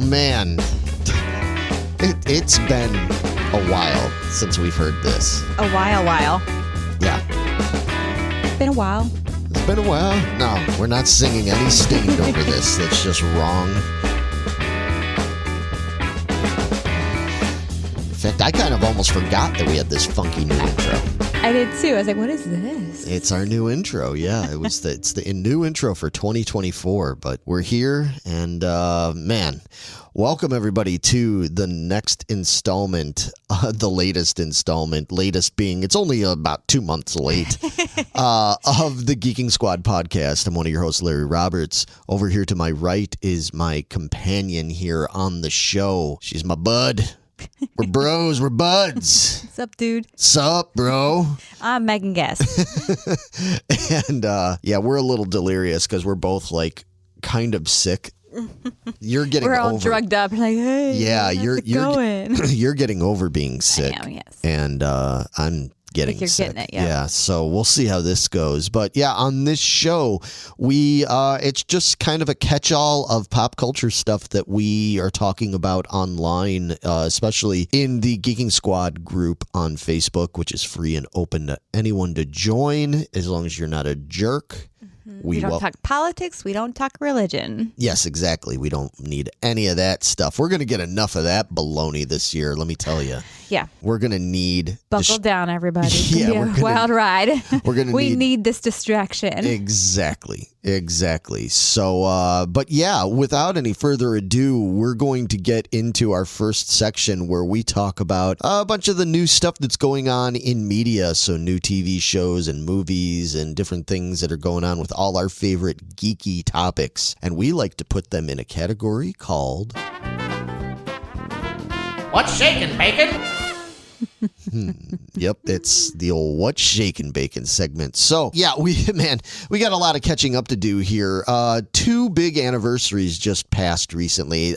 man. It's been a while since we've heard this. A while. Yeah. Been a while. It's been a while. No, we're not singing any Stained over this. That's just wrong. In fact, I kind of almost forgot that we had this funky new intro. I did too. I was like, what is this? It's our new intro. Yeah, it's the new intro for 2024, but we're here and man, welcome everybody to the next installment, the latest installment, latest being, it's only about 2 months late, of the Geeking Squad podcast. I'm one of your hosts, Larry Roberts. Over here to my right is my companion here on the show. She's my bud. We're bros. We're buds. What's up, dude? Sup, bro? I'm Megan Guest. And yeah, we're a little delirious because we're both like kind of sick. You're getting We're all over drugged up. Like, hey, yeah, you're going. You're getting over being sick. I am, yes. And I'm getting you're sick. getting it, yeah. So we'll see how this goes. But yeah, on this show, we it's just kind of a catch-all of pop culture stuff that we are talking about online, especially in the Geeking Squad group on Facebook, which is free and open to anyone to join as long as you're not a jerk. We don't talk politics. We don't talk religion. Yes, exactly. We don't need any of that stuff. We're going to get enough of that baloney this year, let me tell you. Yeah. We're going to need... Buckle down, everybody. It's yeah, gonna be a wild ride. We're going to We need this distraction. Exactly. So, but yeah, without any further ado, we're going to get into our first section where we talk about a bunch of the new stuff that's going on in media. So new TV shows and movies and different things that are going on with all our favorite geeky topics. And we like to put them in a category called... What's shaking, bacon? Yep, it's the old What's Shakin' Bacon segment. So, yeah, we got a lot of catching up to do here. 2 big anniversaries just passed recently.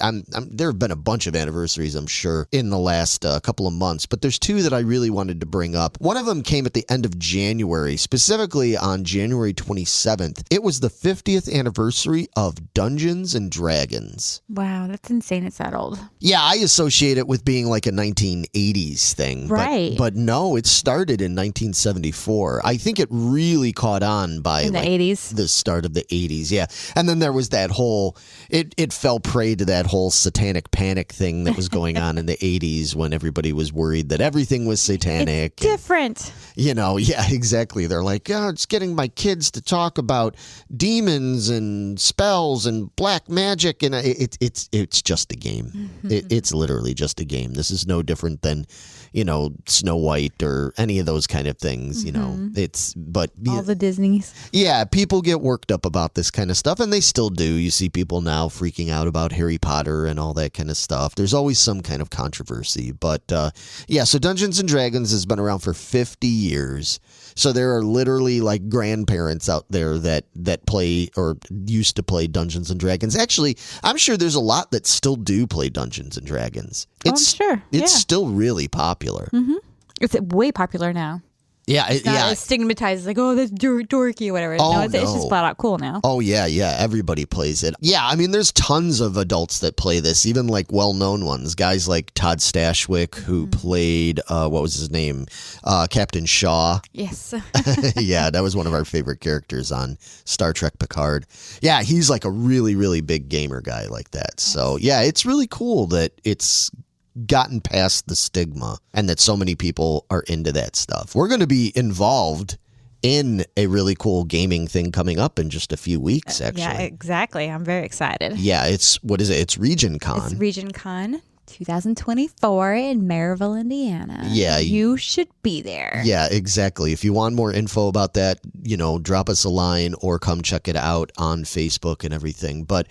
There have been a bunch of anniversaries, I'm sure, in the last couple of months, but there's 2 that I really wanted to bring up. One of them came at the end of January, specifically on January 27th. It was the 50th anniversary of Dungeons and Dragons. Wow, that's insane. It's that old. Yeah, I associate it with being like a 1980s thing. Right. But no, it started in 1974. I think it really caught on by in the 80s. The start of the 80s, yeah. And then there was that whole, it fell prey to that whole satanic panic thing that was going on in the 80s when everybody was worried that everything was satanic. It's different. And, yeah, exactly. They're like, oh, it's getting my kids to talk about demons and spells and black magic. And it's just a game. Mm-hmm. It's literally just a game. This is no different than... Snow White or any of those kind of things, but all the Disneys. Yeah, people get worked up about this kind of stuff, and they still do. You see people now freaking out about Harry Potter and all that kind of stuff. There's always some kind of controversy, but yeah, so Dungeons and Dragons has been around for 50 years. So there are literally like grandparents out there that play or used to play Dungeons and Dragons. Actually, I'm sure there's a lot that still do play Dungeons and Dragons. I'm sure. It's still really popular. Mm-hmm. It's way popular now. Yeah, it's not as stigmatized, like, oh, that's dorky or whatever. Oh, it's just flat out cool now. Oh, yeah, everybody plays it. Yeah, I mean, there's tons of adults that play this, even like well-known ones. Guys like Todd Stashwick, who played, what was his name? Captain Shaw. Yes. Yeah, that was one of our favorite characters on Star Trek Picard. Yeah, he's like a really, really big gamer guy like that. So, yeah, it's really cool that it's gotten past the stigma and that so many people are into that stuff. We're going to be involved in a really cool gaming thing coming up in just a few weeks, actually. Yeah, exactly. I'm very excited. Yeah, it's Region Con. It's Region Con 2024 in Maryville, Indiana. Yeah. You should be there. Yeah, exactly. If you want more info about that, drop us a line or come check it out on Facebook and everything. But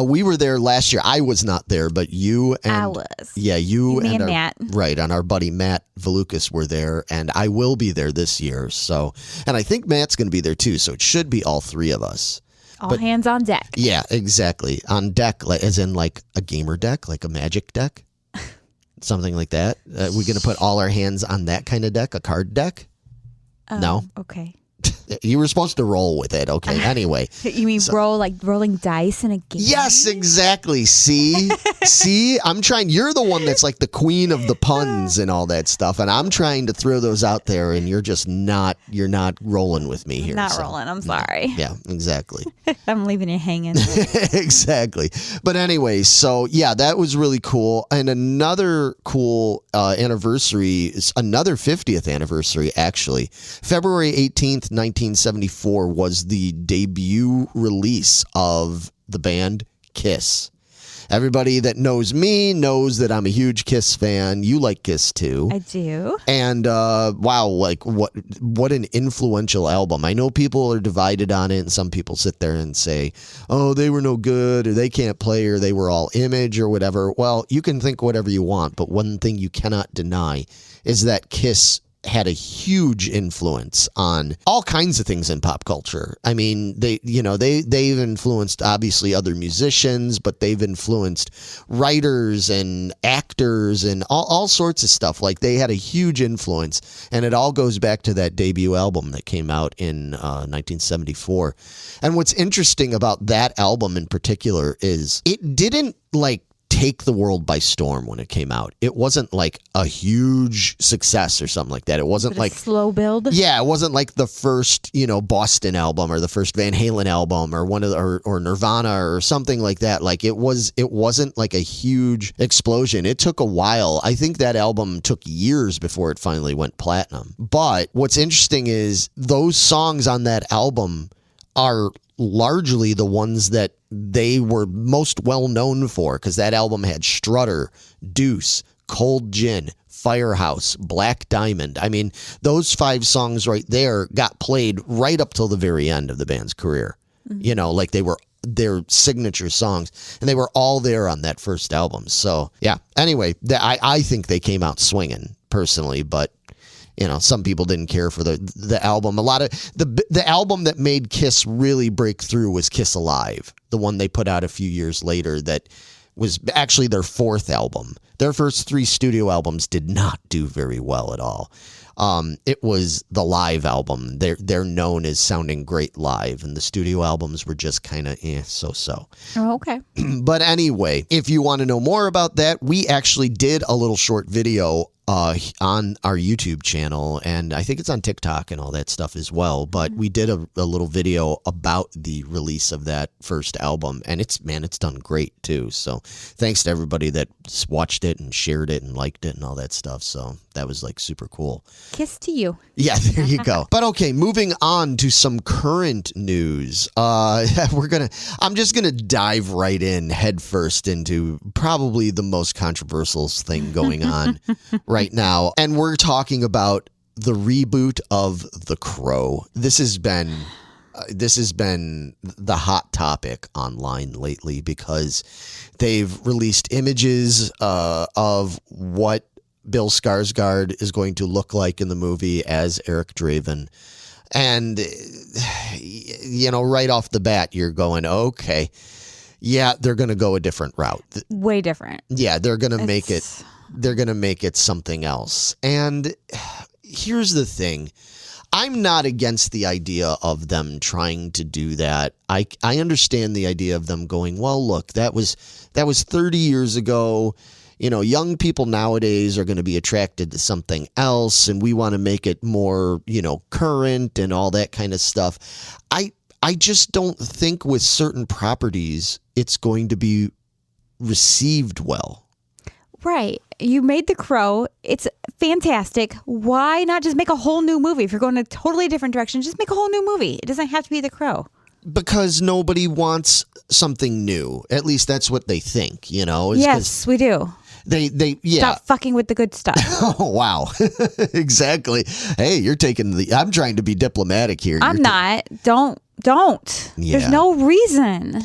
we were there last year. I was not there, but you and... I was. Yeah, you and Matt. Right, and our buddy Matt Valukas were there, and I will be there this year. So, and I think Matt's going to be there too, so it should be all 3 of us. All hands on deck. Yeah, exactly. On deck, as in like a gamer deck, like a magic deck. Something like that. We're going to put all our hands on that kind of deck, a card deck? No? Okay. You were supposed to roll with it. Okay. Anyway. You mean rolling dice in a game? Yes, exactly. See, I'm trying. You're the one that's like the queen of the puns and all that stuff, and I'm trying to throw those out there, and you're just not. You're not rolling with me here. Not rolling. I'm sorry. Yeah, exactly. I'm leaving you hanging. Exactly. But anyway, so yeah, that was really cool. And another cool anniversary is another 50th anniversary, actually. February 18th, 1974 was the debut release of the band Kiss. Everybody that knows me knows that I'm a huge Kiss fan. You like Kiss too. I do. And wow, like what an influential album. I know people are divided on it, and some people sit there and say, oh, they were no good, or they can't play, or they were all image, or whatever. Well, you can think whatever you want, but one thing you cannot deny is that Kiss had a huge influence on all kinds of things in pop culture. I mean, they've influenced obviously other musicians, but they've influenced writers and actors and all sorts of stuff. Like, they had a huge influence, and it all goes back to that debut album that came out in 1974. And what's interesting about that album in particular is it didn't like take the world by storm when it came out. It wasn't like a huge success or something like that. It wasn't like slow build. Yeah, it wasn't like the first, Boston album or the first Van Halen album or one of or Nirvana or something like that. Like it wasn't like a huge explosion. It took a while. I think that album took years before it finally went platinum. But what's interesting is those songs on that album are largely the ones that they were most well known for, because that album had Strutter, Deuce, Cold Gin, Firehouse, Black Diamond. I mean, those 5 songs right there got played right up till the very end of the band's career. Mm-hmm. Like they were their signature songs, and they were all there on that first album. So yeah, anyway, I think they came out swinging personally, but some people didn't care for the album. A lot of the album that made Kiss really break through was Kiss Alive, the one they put out a few years later that was actually their 4th album. Their first 3 studio albums did not do very well at all. It was the live album. They're known as sounding great live, and the studio albums were just kind of so-so. Oh, okay. But anyway, if you want to know more about that, we actually did a little short video on our YouTube channel, and I think it's on TikTok and all that stuff as well. But we did a little video about the release of that first album, and it's done great too. So thanks to everybody that watched it and shared it and liked it and all that stuff. So that was like super cool. Kiss to you. Yeah, there you go. But okay, moving on to some current news. I'm just gonna dive right in headfirst into probably the most controversial thing going on right now, and we're talking about the reboot of The Crow. This has been the hot topic online lately because they've released images of what Bill Skarsgård is going to look like in the movie as Eric Draven. And, right off the bat, you're going, okay, yeah, they're going to go a different route. Way different. Yeah, they're going to make it something else. And here's the thing. I'm not against the idea of them trying to do that. I understand the idea of them going, well, look, that was 30 years ago. Young people nowadays are going to be attracted to something else, and we want to make it more, current and all that kind of stuff. I just don't think with certain properties it's going to be received well. Right. You made The Crow. It's fantastic. Why not just make a whole new movie? If you're going in a totally different direction, just make a whole new movie. It doesn't have to be The Crow. Because nobody wants something new. At least that's what they think, Yes, we do. They Stop fucking with the good stuff. Oh, wow. Exactly. Hey, you're taking I'm trying to be diplomatic here. I'm not. Don't. Yeah. There's no reason.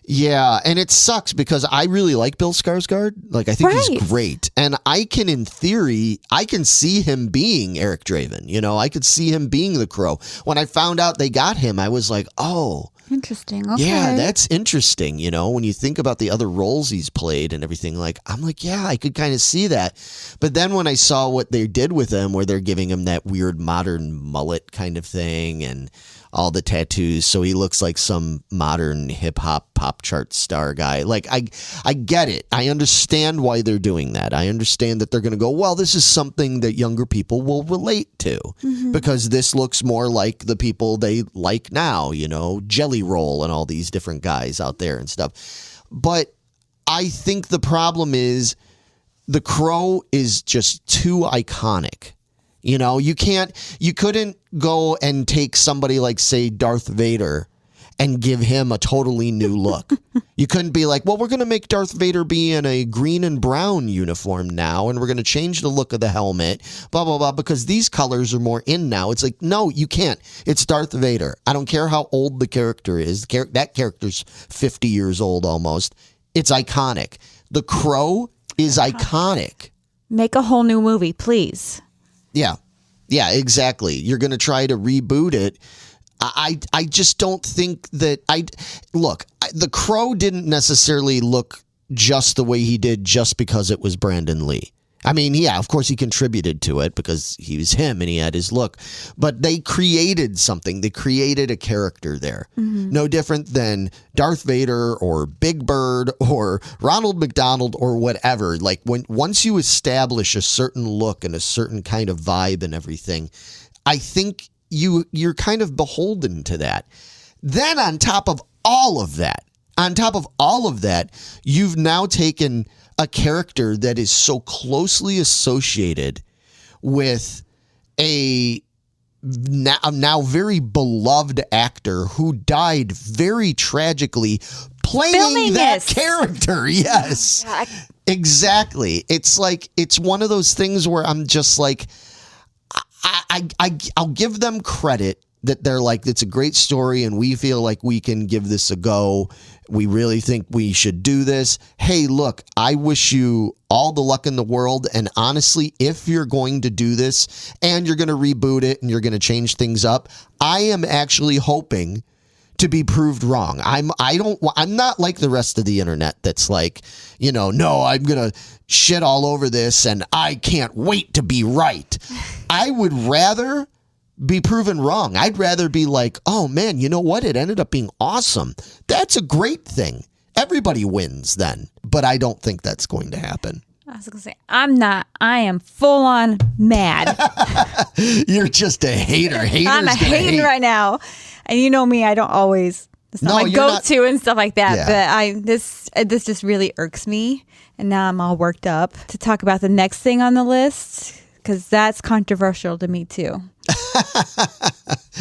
Yeah, and it sucks because I really like Bill Skarsgård. Like, I think he's great. And in theory, I can see him being Eric Draven. I could see him being the Crow. When I found out they got him, I was like, oh. Interesting. Okay. Yeah, that's interesting. When you think about the other roles he's played and everything, I'm like, yeah, I could kind of see that. But then when I saw what they did with him, where they're giving him that weird modern mullet kind of thing, and all the tattoos, so he looks like some modern hip hop pop chart star guy. Like I get it. I understand why they're doing that. I understand that they're going to go, well, this is something that younger people will relate to because this looks more like the people they like now, you know, Jelly Roll and all these different guys out there and stuff. But I think the problem is the Crow is just too iconic. You know, you couldn't go and take somebody like, say, Darth Vader and give him a totally new look. You couldn't be like, well, we're going to make Darth Vader be in a green and brown uniform now, and we're going to change the look of the helmet, blah, blah, blah, because these colors are more in now. It's like, no, you can't. It's Darth Vader. I don't care how old the character is. That character's 50 years old almost. It's iconic. The Crow is iconic. Make a whole new movie, please. Yeah, exactly. You're going to try to reboot it. I just don't think that the Crow didn't necessarily look just the way he did just because it was Brandon Lee. I mean, yeah, of course he contributed to it because he was him and he had his look, but they created something. They created a character there. No different than Darth Vader or Big Bird or Ronald McDonald or whatever. Like once you establish a certain look and a certain kind of vibe and everything, I think you're kind of beholden to that. Then on top of all of that, you've now taken a character that is so closely associated with a now very beloved actor who died very tragically playing that character. Yes, exactly. It's like, it's one of those things where I'm just like, I'll give them credit that they're like, it's a great story and we feel like we can give this a go. We really think we should do this. Hey, look, I wish you all the luck in the world. And honestly, if you're going to do this and you're going to reboot it and you're going to change things up, I am actually hoping to be proved wrong. I'm not like the rest of the internet that's like, you know, no, I'm going to shit all over this and I can't wait to be right. I would rather be proven wrong. I'd rather be like, oh man, you know what? It ended up being awesome. That's a great thing. Everybody wins then. But I don't think that's going to happen. I was going to say, I'm not. I am full on mad. You're just a hater. I'm a hater right now. And you know me, I don't always, it's not my go-to and stuff like that. Yeah. But this just really irks me. And now I'm all worked up to talk about the next thing on the list, because that's controversial to me too.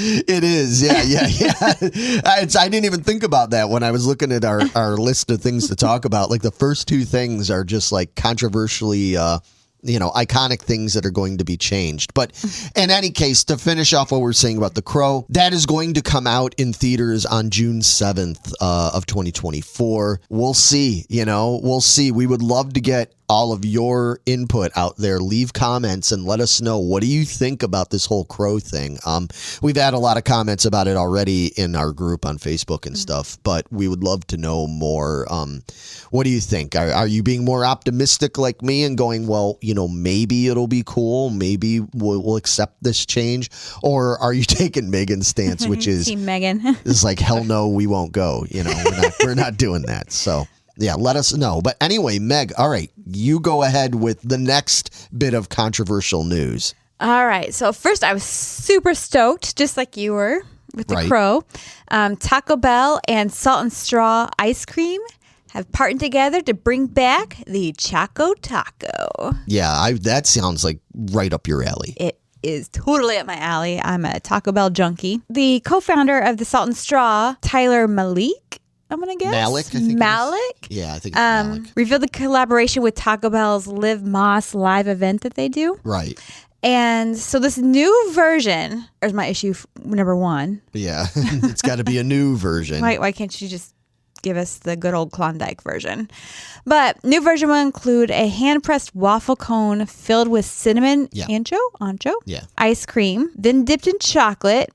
It is. Yeah. I didn't even think about that when I was looking at our list of things to talk about. Like the first two things are just like controversially, iconic things that are going to be changed. But in any case, to finish off what we're saying about The Crow, that is going to come out in theaters on June 7th of 2024. We'll see, we'll see. We would love to get all of your input out there. Leave comments and let us know, what do you think about this whole Crow thing? We've had a lot of comments about it already in our group on Facebook and stuff, but we would love to know more. What do you think? Are you being more optimistic like me and going, well, maybe it'll be cool, maybe we'll accept this change? Or are you taking Megan's stance, which is Team Megan? Is like, hell no, we won't go. We're not doing that. So yeah, let us know. But anyway, Meg, all right, you go ahead with the next bit of controversial news. All right. So first, I was super stoked, just like you were with The Crow. Taco Bell and Salt and Straw ice cream have partnered together to bring back the Choco Taco. Yeah, that sounds like right up your alley. It is totally up my alley. I'm a Taco Bell junkie. The co-founder of the Salt and Straw, Tyler Malik, I'm going to guess. Malik, I think. Malik? Yeah, I think it's Malik. Revealed the collaboration with Taco Bell's Live Moss live event that they do. Right. And so this new version, there's my issue number one. Yeah, it's got to be a new version. Why can't you just give us the good old Klondike version? But new version will include a hand-pressed waffle cone filled with cinnamon ancho, ice cream, then dipped in chocolate.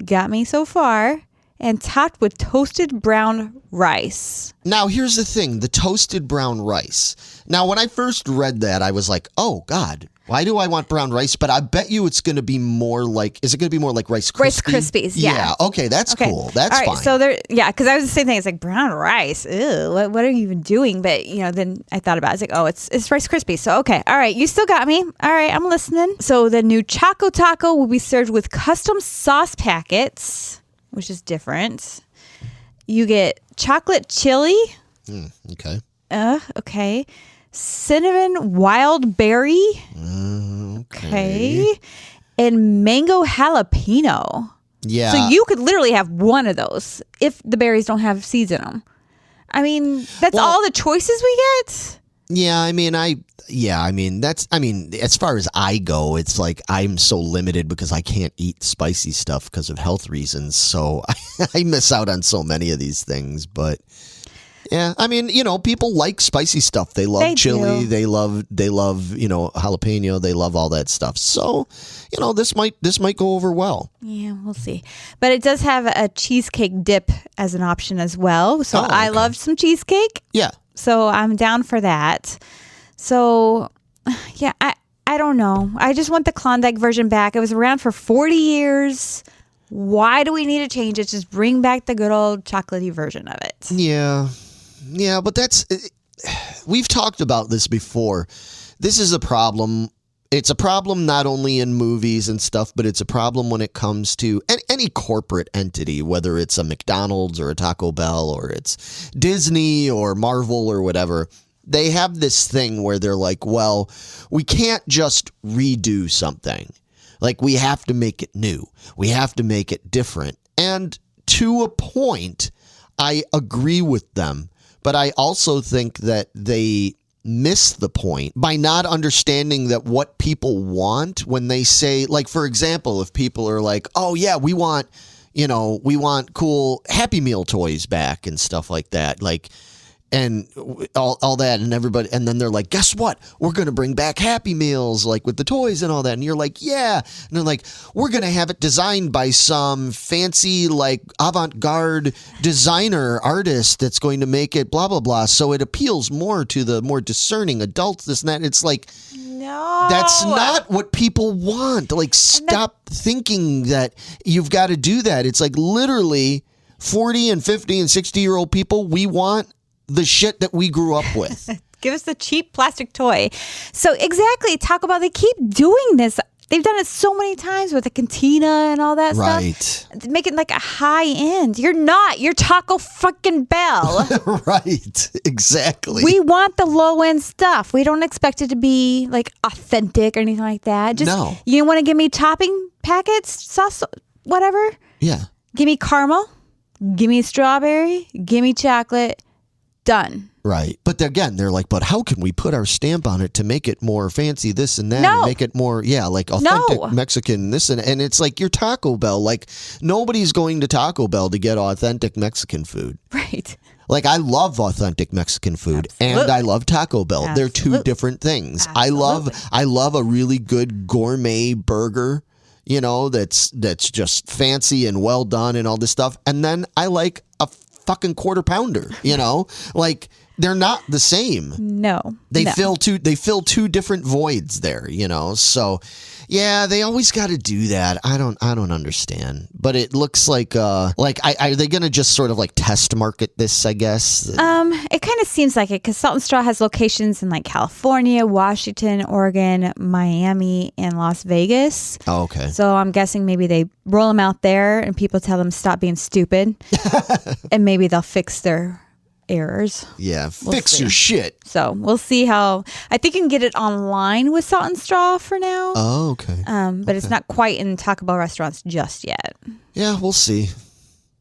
Got me so far. And topped with toasted brown rice. Now, here's the thing. The toasted brown rice. Now, when I first read that, I was like, oh, God, Why do I want brown rice? But I bet you it's going to be more like, is it going to be more like Rice Krispies? Rice Krispies, yeah. Okay, that's cool. That's fine. So because I was the same thing. It's like brown rice. Ew, what are you even doing? But, then I thought about it. I was like, oh, it's Rice Krispies. So, okay. All right. You still got me. All right. I'm listening. So the new Choco Taco will be served with custom sauce packets, which is different. You get chocolate chili. Okay. Okay. Cinnamon wild berry. Okay. And mango jalapeno. Yeah. So you could literally have one of those if the berries don't have seeds in them. I mean, that's all the choices we get. Yeah, as far as I go, it's like I'm so limited because I can't eat spicy stuff because of health reasons. So I miss out on so many of these things, but yeah, I mean, people like spicy stuff. They love chili. They love, jalapeno. They love all that stuff. So, this might go over well. Yeah, we'll see. But it does have a cheesecake dip as an option as well. So I love some cheesecake. Yeah. So I'm down for that. So, yeah, I don't know. I just want the Klondike version back. It was around for 40 years. Why do we need to change it? Just bring back the good old chocolatey version of it. Yeah. Yeah, but we've talked about this before. This is a problem. It's a problem not only in movies and stuff, but it's a problem when it comes to any corporate entity, whether it's a McDonald's or a Taco Bell or it's Disney or Marvel or whatever. They have this thing where they're like, well, we can't just redo something. Like, we have to make it new. We have to make it different. And to a point, I agree with them. But I also think that they miss the point by not understanding that what people want when they say, like, for example, if people are like, oh, yeah, we want cool Happy Meal toys back and stuff like that. Like, and all that, and everybody, and then they're like, guess what? We're going to bring back Happy Meals, like with the toys and all that. And you're like, yeah. And they're like, we're going to have it designed by some fancy, like, avant-garde designer artist that's going to make it blah, blah, blah. So it appeals more to the more discerning adults, this and that. It's like, no, that's not what people want. Like, stop thinking that you've got to do that. It's like literally 40 and 50 and 60-year-old people, we want the shit that we grew up with. Give us the cheap plastic toy. So exactly, Taco Bell, they keep doing this. They've done it so many times with the cantina and all that stuff. Make it like a high end. You're Taco fucking Bell. Right, exactly. We want the low end stuff. We don't expect it to be like authentic or anything like that. No. You want to give me topping packets, sauce, whatever? Yeah. Give me caramel. Give me strawberry. Give me chocolate. Done. Right. But again, they're like, but how can we put our stamp on it to make it more fancy, this and that, no. and make it more, like authentic Mexican, this and it's like you're Taco Bell. Like, nobody's going to Taco Bell to get authentic Mexican food. Right. Like, I love authentic Mexican food. Absolutely. And I love Taco Bell. Absolutely. They're two different things. Absolutely. I love a really good gourmet burger, that's just fancy and well done and all this stuff. And then I like a fucking quarter pounder, like they're not the same. No, they fill two different voids there, so yeah, they always got to do that. I don't understand, but it looks like are they gonna just sort of like test market this, I guess? It kind of seems like it, because Salt and Straw has locations in like California, Washington, Oregon, Miami, and Las Vegas. Oh, okay. So I'm guessing maybe they roll them out there and people tell them stop being stupid, and maybe they'll fix their errors. Yeah, fix your shit. So we'll see how. I think you can get it online with Salt and Straw for now. Oh, okay. But it's not quite in Taco Bell restaurants just yet. Yeah, we'll see.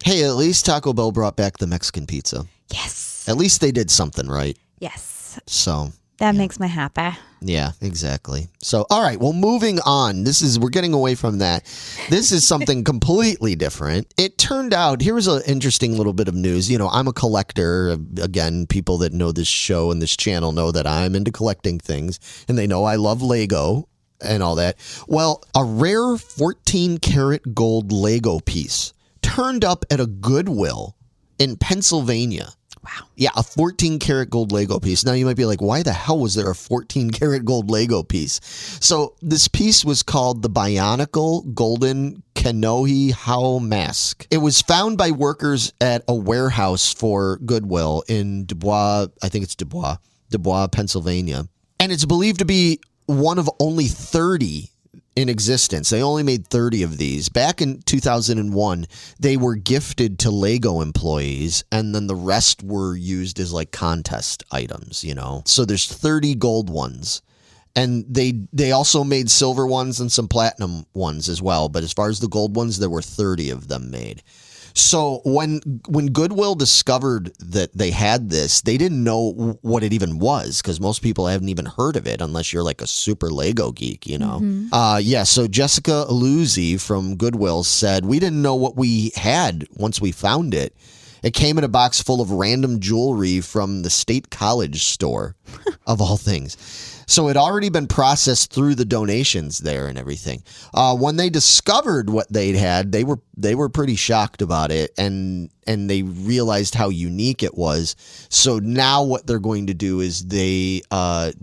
Hey, at least Taco Bell brought back the Mexican pizza. Yes. At least they did something right. Yes. So that makes me happy. Yeah, exactly. So, all right. Well, moving on. We're getting away from that. This is something completely different. It turned out, here was an interesting little bit of news. I'm a collector. Again, people that know this show and this channel know that I'm into collecting things, and they know I love Lego and all that. Well, a rare 14-karat gold Lego piece turned up at a Goodwill in Pennsylvania. Wow. Yeah, a 14 karat gold Lego piece. Now you might be like, why the hell was there a 14 karat gold Lego piece? So this piece was called the Bionicle Golden Kanohi How Mask. It was found by workers at a warehouse for Goodwill in Dubois, I think it's Dubois, Pennsylvania. And it's believed to be one of only 30 in existence. They only made 30 of these. Back in 2001, they were gifted to Lego employees, and then the rest were used as like contest items, you know. So there's 30 gold ones. And they also made silver ones and some platinum ones as well. But as far as the gold ones, there were 30 of them made. So when Goodwill discovered that they had this, they didn't know what it even was, because most people haven't even heard of it unless you're like a super Lego geek, you know. So Jessica Aluzzi from Goodwill said, we didn't know what we had once we found it. It came in a box full of random jewelry from the State College store, of all things. So it had already been processed through the donations there and everything. When they discovered what they'd had, they were pretty shocked about it, and they realized how unique it was. So now what they're going to do is they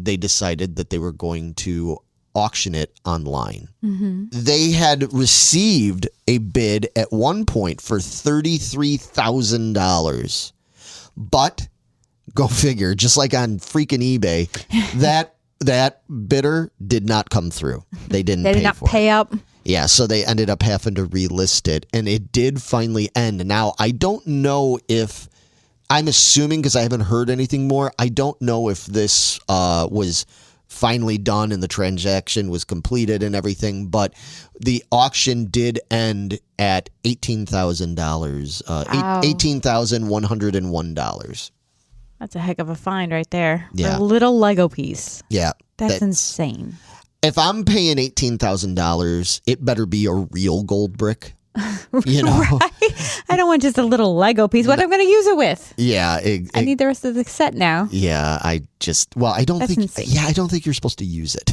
decided that they were going to auction it online. They had received a bid at one point for $33,000, but go figure, just like on freaking eBay, that bidder did not come through. They didn't pay up. Yeah, so they ended up having to relist it, and it did finally end. Now, I don't know if, I'm assuming, because I haven't heard anything more, I don't know if this was finally done and the transaction was completed and everything, but the auction did end at $18,000, $18,101. That's a heck of a find right there. Yeah. For a little Lego piece. Yeah. That's insane. If I'm paying $18,000, it better be a real gold brick. You know? Right? I don't want just a little Lego piece. What I'm going to use it with? Yeah. I need the rest of the set now. Yeah. I don't think insane. Yeah, I don't think you're supposed to use it.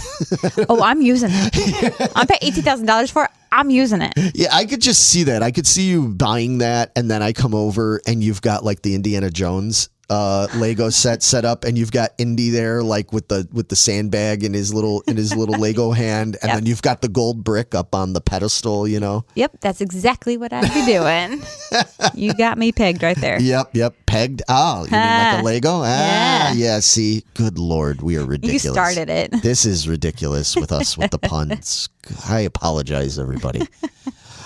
Oh, I'm using it. I'm paying $18,000 for it. I'm using it. Yeah, I could just see that. I could see you buying that, and then I come over and you've got like the Indiana Jones Lego set up, and you've got Indy there like with the sandbag in his little Lego hand, and then you've got the gold brick up on the pedestal, you know. Yep, that's exactly what I'd be doing. You got me pegged right there. Yep, pegged. Oh, you mean like a Lego? Yeah. See, good Lord, we are ridiculous. You started it. This is ridiculous with us with the puns. I apologize, everybody.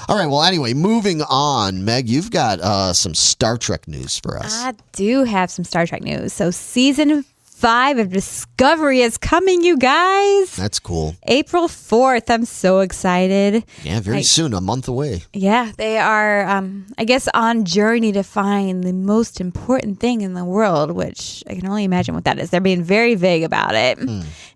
All right. Well, anyway, moving on. Meg, you've got some Star Trek news for us. I do have some Star Trek news. So season 5 of Discovery is coming, you guys. That's cool. April 4th. I'm so excited. Yeah, very soon, a month away. Yeah, they are, I guess, on journey to find the most important thing in the world, which I can only imagine what that is. They're being very vague about it.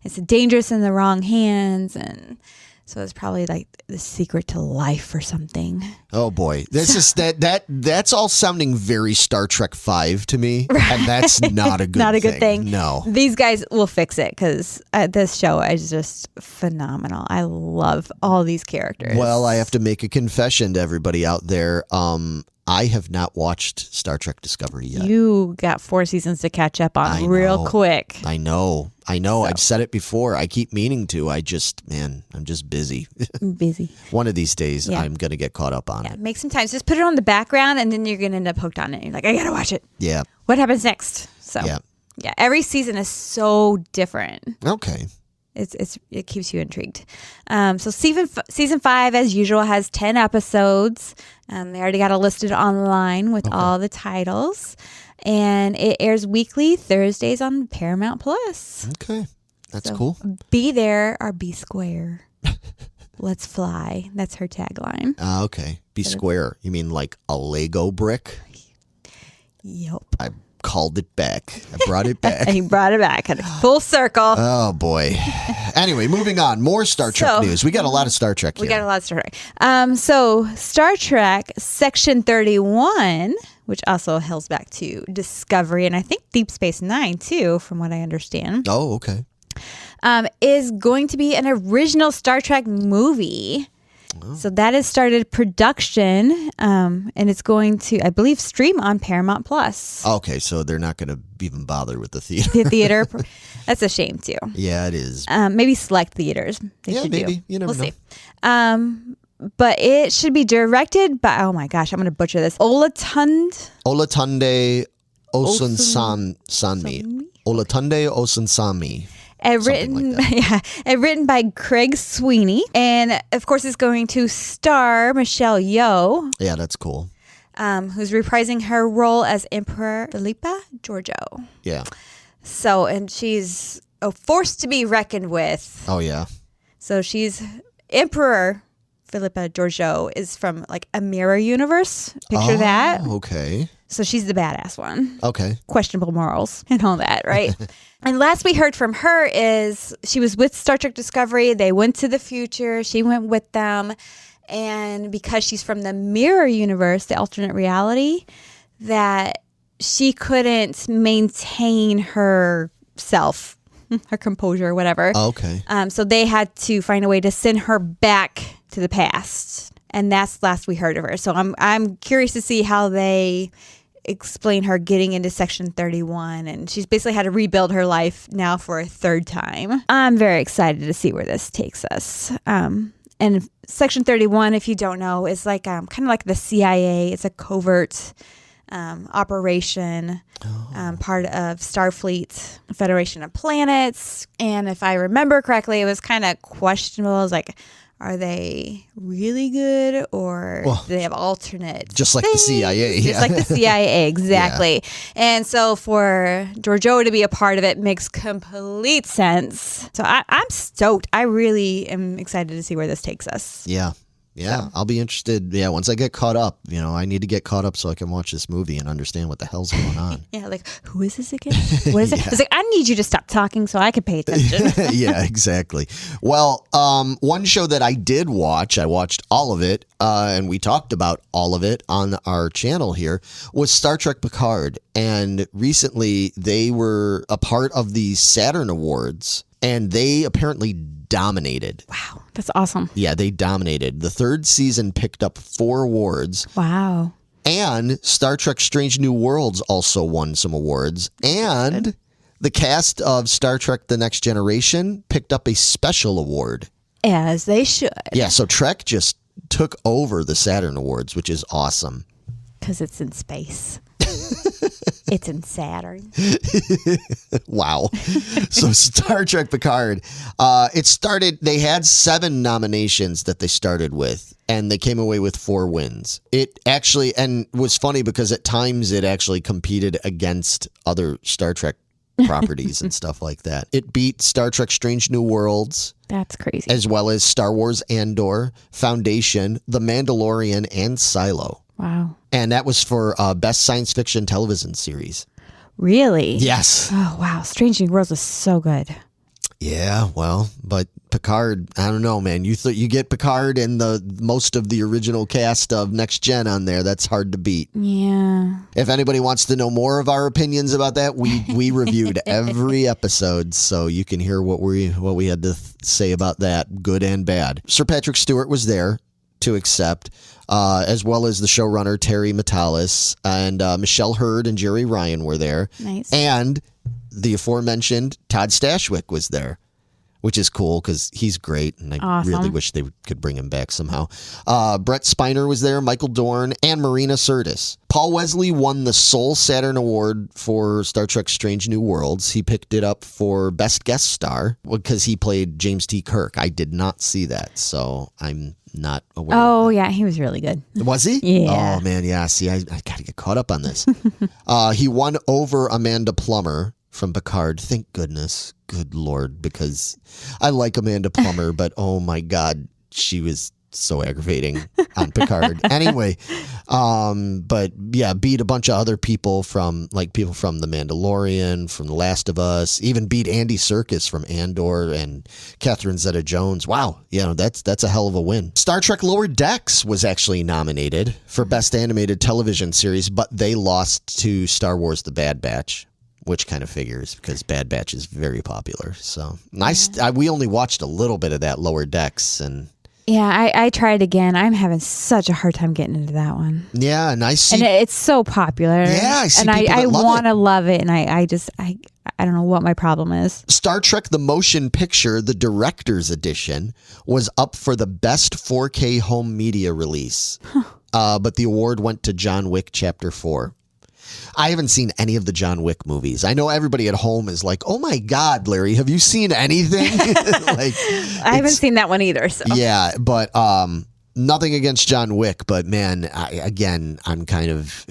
It's dangerous in the wrong hands, and so it's probably like the secret to life or something. Oh boy, this is that's all sounding very Star Trek 5 to me, right? And that's not a good thing. No, these guys will fix it, because this show is just phenomenal. I love all these characters. Well, I have to make a confession to everybody out there. I have not watched Star Trek Discovery yet. You got 4 seasons to catch up on real quick. I know. So. I've said it before. I keep meaning to. I'm just busy. Busy. One of these days, I'm going to get caught up on it. Make some time. Just put it on the background, and then you're going to end up hooked on it. You're like, I got to watch it. Yeah. What happens next? So, yeah. Every season is so different. Okay. It keeps you intrigued. So season 5, as usual, has 10 episodes. They already got it listed online with all the titles, and it airs weekly Thursdays on Paramount Plus. Okay, that's cool. Be there or be square. Let's fly. That's her tagline. Okay, be square. You mean like a Lego brick? Yep. I called it back. I brought it back. And he brought it back. Full circle. Oh, boy. Anyway, moving on. More Star Trek news. We got a lot of Star Trek here. We got a lot of Star Trek. So Star Trek Section 31, which also hails back to Discovery, and I think Deep Space Nine, too, from what I understand. Oh, okay. Is going to be an original Star Trek movie. Oh. So that has started production, and it's going to, I believe, stream on Paramount Plus. Okay, so they're not going to even bother with the theater. The theater, that's a shame too. Yeah, it is. Maybe select theaters. They should maybe. Do. You never know. See. But it should be directed by, oh my gosh, I'm going to butcher this. Olatunde Osunsanmi. Olatunde Osunsanmi. Written by Craig Sweeney. And of course, it's going to star Michelle Yeoh. Yeah, that's cool. Who's reprising her role as Emperor Philippa Georgiou. Yeah. So, and she's a force to be reckoned with. Oh, yeah. So she's Emperor Philippa Georgiou is from like a mirror universe. Picture that. Okay. So she's the badass one. Okay. Questionable morals and all that, right? And last we heard from her is she was with Star Trek Discovery. They went to the future. She went with them. And because she's from the mirror universe, the alternate reality, that she couldn't maintain herself, her composure or whatever. Okay. So they had to find a way to send her back to the past. And that's last we heard of her. So I'm curious to see how they explain her getting into Section 31. And she's basically had to rebuild her life now for a third time. I'm very excited to see where this takes us. And Section 31, if you don't know, is like kind of like the CIA. It's a covert operation, part of Starfleet, Federation of Planets. And if I remember correctly, it was kind of questionable. It was like, are they really good, or do they have alternate just like the CIA? Just like the CIA, exactly. Yeah. And so for Georgiou to be a part of it makes complete sense. So I'm stoked. I really am excited to see where this takes us. Yeah. Yeah, so. I'll be interested. Yeah, once I get caught up, I need to get caught up so I can watch this movie and understand what the hell's going on. Yeah, like, who is this again? What is it? It's like, I need you to stop talking so I can pay attention. Yeah, exactly. Well, one show that I did watch, I watched all of it, and we talked about all of it on our channel here, was Star Trek Picard. And recently, they were a part of the Saturn Awards, and they apparently dominated. Wow, that's awesome. Yeah, they dominated. The third season picked up 4 awards. Wow. And Star Trek Strange New Worlds also won some awards. And the cast of Star Trek The Next Generation picked up a special award. As they should. Yeah, so Trek just took over the Saturn Awards, which is awesome. Because it's in space. It's in Saturn. Wow. So Star Trek Picard, they had 7 nominations that they started with, and they came away with 4 wins. It actually, and was funny because at times it actually competed against other Star Trek properties and stuff like that. It beat Star Trek Strange New Worlds. That's crazy. As well as Star Wars Andor, Foundation, The Mandalorian, and Silo. Wow. And that was for Best Science Fiction Television Series. Really? Yes. Oh, wow. Strange New Worlds is so good. Yeah, well, but Picard, I don't know, man. You get Picard and most of the original cast of Next Gen on there. That's hard to beat. Yeah. If anybody wants to know more of our opinions about that, we reviewed every episode, so you can hear what we had to say about that, good and bad. Sir Patrick Stewart was there to accept, as well as the showrunner Terry Matalas, and Michelle Hurd and Jerry Ryan were there. Nice. And the aforementioned Todd Stashwick was there, which is cool because he's great, and I really wish they could bring him back somehow. Brett Spiner was there, Michael Dorn, and Marina Sirtis. Paul Wesley won the Soul Saturn Award for Star Trek Strange New Worlds. He picked it up for Best Guest Star because he played James T. Kirk. I did not see that, so I'm not aware. Oh, yeah, he was really good. Was he? Yeah. Oh, man, yeah. See, I got to get caught up on this. He won over Amanda Plummer from Picard. Thank goodness. Good Lord, because I like Amanda Plummer, but oh my God, she was so aggravating on Picard. Anyway, but yeah, beat a bunch of other people from The Mandalorian, from The Last of Us, even beat Andy Serkis from Andor and Catherine Zeta-Jones. Wow, that's a hell of a win. Star Trek Lower Decks was actually nominated for Best Animated Television Series, but they lost to Star Wars The Bad Batch, which kind of figures because Bad Batch is very popular. So we only watched a little bit of that Lower Decks, and Yeah, I tried again. I'm having such a hard time getting into that one. Yeah, and I see. And it's so popular. Yeah, I see and people I that want to love it, and I don't know what my problem is. Star Trek The Motion Picture, the director's edition, was up for the best 4K home media release. But the award went to John Wick Chapter 4. I haven't seen any of the John Wick movies. I know everybody at home is like, oh my God, Larry, have you seen anything? I haven't seen that one either. So. Yeah, but nothing against John Wick, but man, I'm kind of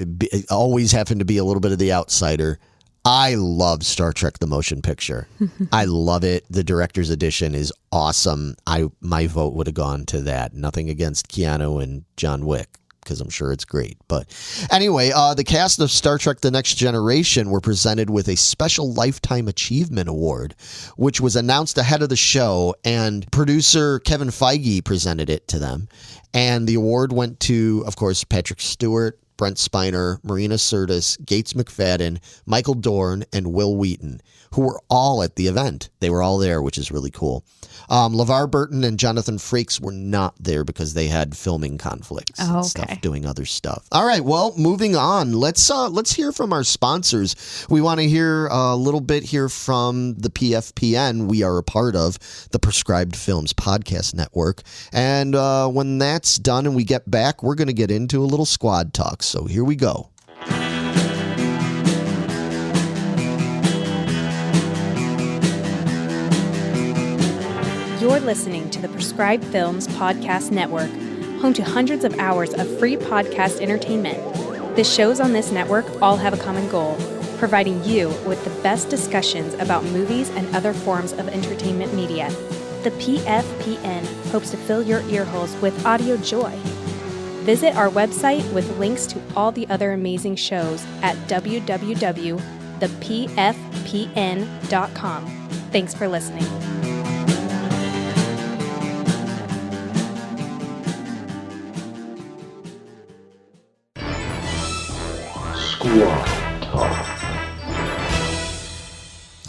always having to be a little bit of the outsider. I love Star Trek The Motion Picture. I love it. The director's edition is awesome. My vote would have gone to that. Nothing against Keanu and John Wick, because I'm sure it's great. But anyway, the cast of Star Trek The Next Generation were presented with a special Lifetime Achievement Award, which was announced ahead of the show, and producer Kevin Feige presented it to them. And the award went to, of course, Patrick Stewart, Brent Spiner, Marina Sirtis, Gates McFadden, Michael Dorn, and Will Wheaton, who were all at the event. They were all there, which is really cool. LeVar Burton and Jonathan Frakes were not there because they had filming conflicts and stuff, doing other stuff. All right, well, moving on. Let's hear from our sponsors. We want to hear a little bit here from the PFPN. We are a part of the Prescribed Films Podcast Network. And when that's done and we get back, we're going to get into a little squad talk. So here we go. You're listening to the Prescribed Films Podcast Network, home to hundreds of hours of free podcast entertainment. The shows on this network all have a common goal, providing you with the best discussions about movies and other forms of entertainment media. The PFPN hopes to fill your earholes with audio joy. Visit our website with links to all the other amazing shows at www.thepfpn.com. Thanks for listening.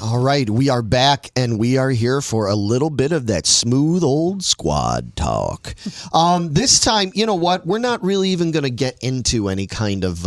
All right, we are back, and we are here for a little bit of that smooth old squad talk. This time, you know what? We're not really even going to get into any kind of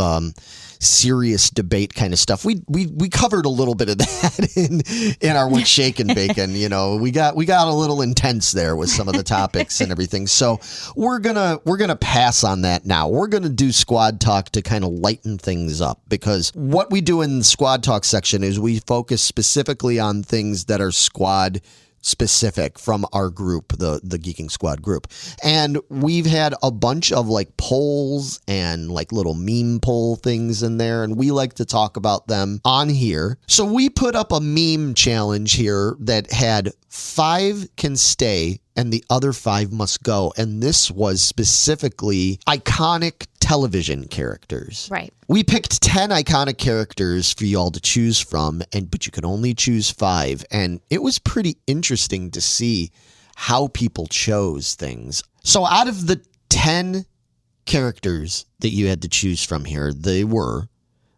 serious debate kind of stuff. We covered a little bit of that in our What's Shakin' Bacon. You know, we got a little intense there with some of the topics and everything. So we're gonna pass on that now. We're gonna do squad talk to kind of lighten things up, because what we do in the squad talk section is we focus specifically on things that are squad specific from our group, the Geeking Squad group. And we've had a bunch of like polls and like little meme poll things in there, and we like to talk about them on here. So we put up a meme challenge here that had 5 can stay and the other 5 must go. And this was specifically iconic television characters. Right. We picked 10 iconic characters for y'all to choose from, but you could only choose 5. And it was pretty interesting to see how people chose things. So out of the 10 characters that you had to choose from here, they were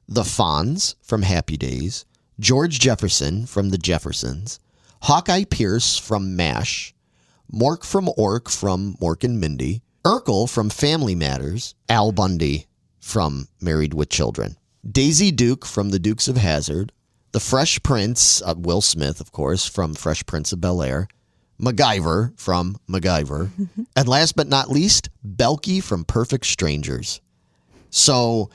the Fonz from Happy Days, George Jefferson from The Jeffersons, Hawkeye Pierce from MASH, Mork from Ork from Mork and Mindy, Urkel from Family Matters, Al Bundy from Married with Children, Daisy Duke from The Dukes of Hazzard, The Fresh Prince, Will Smith, of course, from Fresh Prince of Bel-Air, MacGyver from MacGyver, and last but not least, Belky from Perfect Strangers. So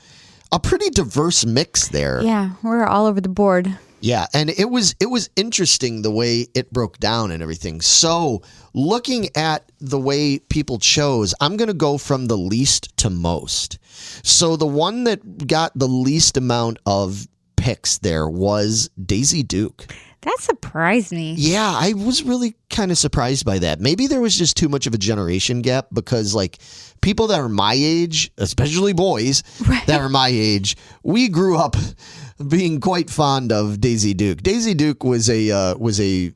a pretty diverse mix there. Yeah, we're all over the board. Yeah, and it was interesting the way it broke down and everything. So looking at the way people chose, I'm going to go from the least to most. So the one that got the least amount of picks there was Daisy Duke. That surprised me. Yeah, I was really kind of surprised by that. Maybe there was just too much of a generation gap, because like people that are my age, especially boys that are my age, we grew up being quite fond of Daisy Duke. Daisy Duke was an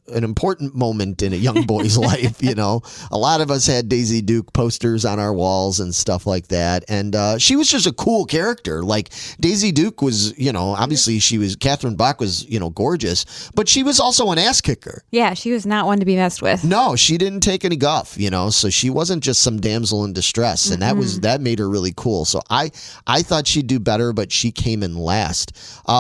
important moment in a young boy's life. You know, a lot of us had Daisy Duke posters on our walls and stuff like that. And she was just a cool character. Like Daisy Duke was, you know, obviously Catherine Bach was, you know, gorgeous, but she was also an ass kicker. Yeah, she was not one to be messed with. No, she didn't take any guff, so she wasn't just some damsel in distress, and that made her really cool. So I thought she'd do better, but she came in last.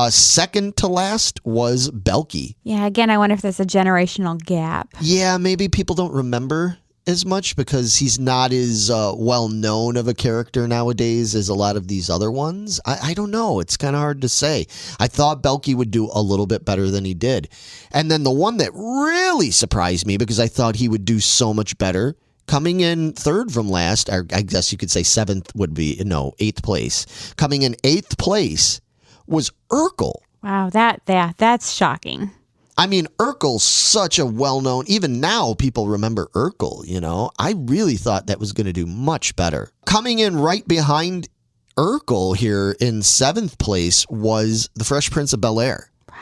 Second to last was Belky. Yeah, again, I wonder if there's a generational gap. Yeah, maybe people don't remember as much because he's not as well known of a character nowadays as a lot of these other ones. I don't know. It's kind of hard to say. I thought Belky would do a little bit better than he did. And then the one that really surprised me because I thought he would do so much better, coming in third from last, or I guess you could say seventh would be, eighth place. Coming in eighth place was Urkel. Wow, that's shocking. I mean, Urkel's such a well-known, even now people remember Urkel, I really thought that was going to do much better. Coming in right behind Urkel here in seventh place was The Fresh Prince of Bel-Air. Wow.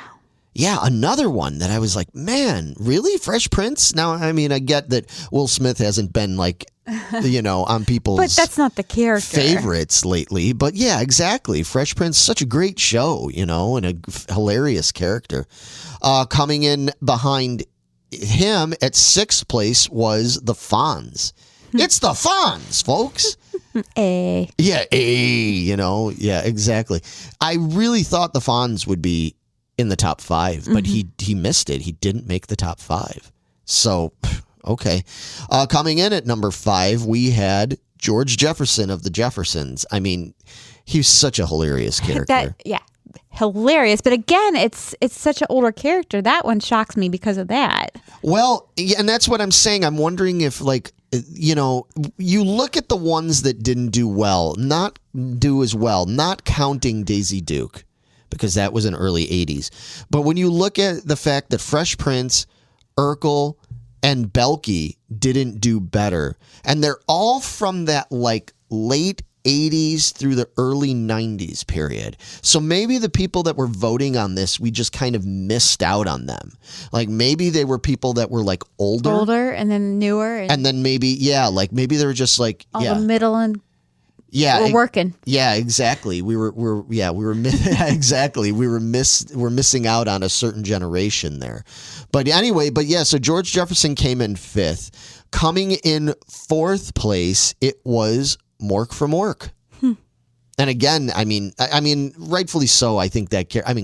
Yeah, another one that I was like, man, really? Fresh Prince? Now, I mean, I get that Will Smith hasn't been like, on people's but that's not the character favorites lately. But yeah, exactly. Fresh Prince, such a great show, and a hilarious character. Coming in behind him at sixth place was the Fonz. It's the Fonz, folks. Yeah, yeah, exactly. I really thought the Fonz would be in the top five, but he missed it. He didn't make the top five. So, okay. Coming in at number 5, we had George Jefferson of the Jeffersons. I mean, he's such a hilarious character. Hilarious. But again, it's such an older character. That one shocks me because of that. Well, yeah, and that's what I'm saying. I'm wondering if, you look at the ones that didn't not do as well, not counting Daisy Duke, because that was in early 80s. But when you look at the fact that Fresh Prince, Urkel, and Belky didn't do better, and they're all from that late 80s through the early 90s period. So maybe the people that were voting on this, we just kind of missed out on them. Maybe they were people that were older and then newer. And then maybe they were just the middle and we're working. Yeah, exactly. Exactly. We're missing out on a certain generation there. But anyway, so George Jefferson came in 5th. Coming in 4th place, it was Mork from Ork. And again, I mean, rightfully so. I think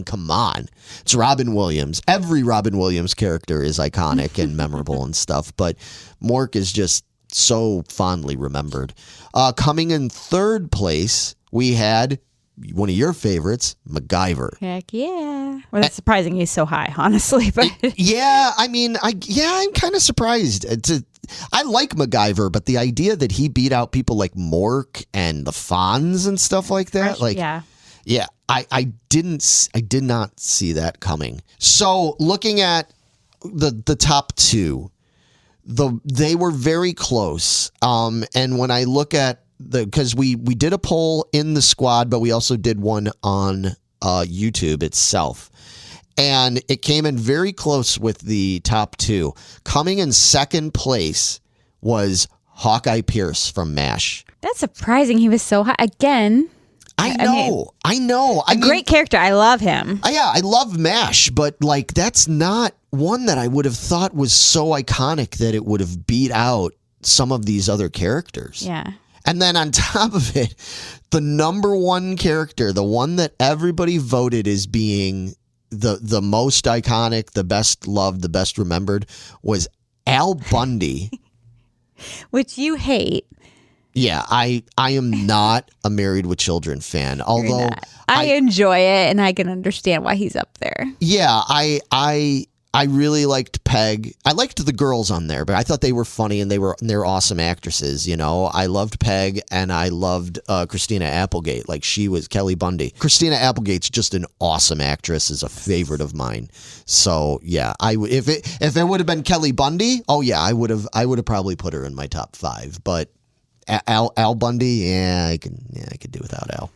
come on, it's Robin Williams. Every Robin Williams character is iconic and memorable and stuff, but Mork is just so fondly remembered. Coming in 3rd place, we had one of your favorites, MacGyver. Heck yeah. Well, that's surprising he's so high, honestly. But yeah, I mean, I'm kind of surprised. I like MacGyver, but the idea that he beat out people like Mork and the Fonz and stuff like that, I did not see that coming. So looking at the top 2, they were very close. And when I look at because we did a poll in the squad, but we also did one on YouTube itself. And it came in very close with the top 2. Coming in 2nd place was Hawkeye Pierce from MASH. That's surprising he was so high. Again. I know. A great character. I love him. Yeah, I love MASH, but that's not one that I would have thought was so iconic that it would have beat out some of these other characters. Yeah. And then on top of it, the number 1 character, the one that everybody voted as being the most iconic, the best loved, the best remembered, was Al Bundy. Which you hate. Yeah, I am not a Married with Children fan, although I enjoy it and I can understand why he's up there. Yeah, I really liked Peg. I liked the girls on there, but I thought they were funny and they're awesome actresses. I loved Peg and I loved Christina Applegate. She was Kelly Bundy. Christina Applegate's just an awesome actress, is a favorite of mine. So yeah, if it would have been Kelly Bundy, I would have probably put her in my top 5. But Al Bundy, I could do without Al.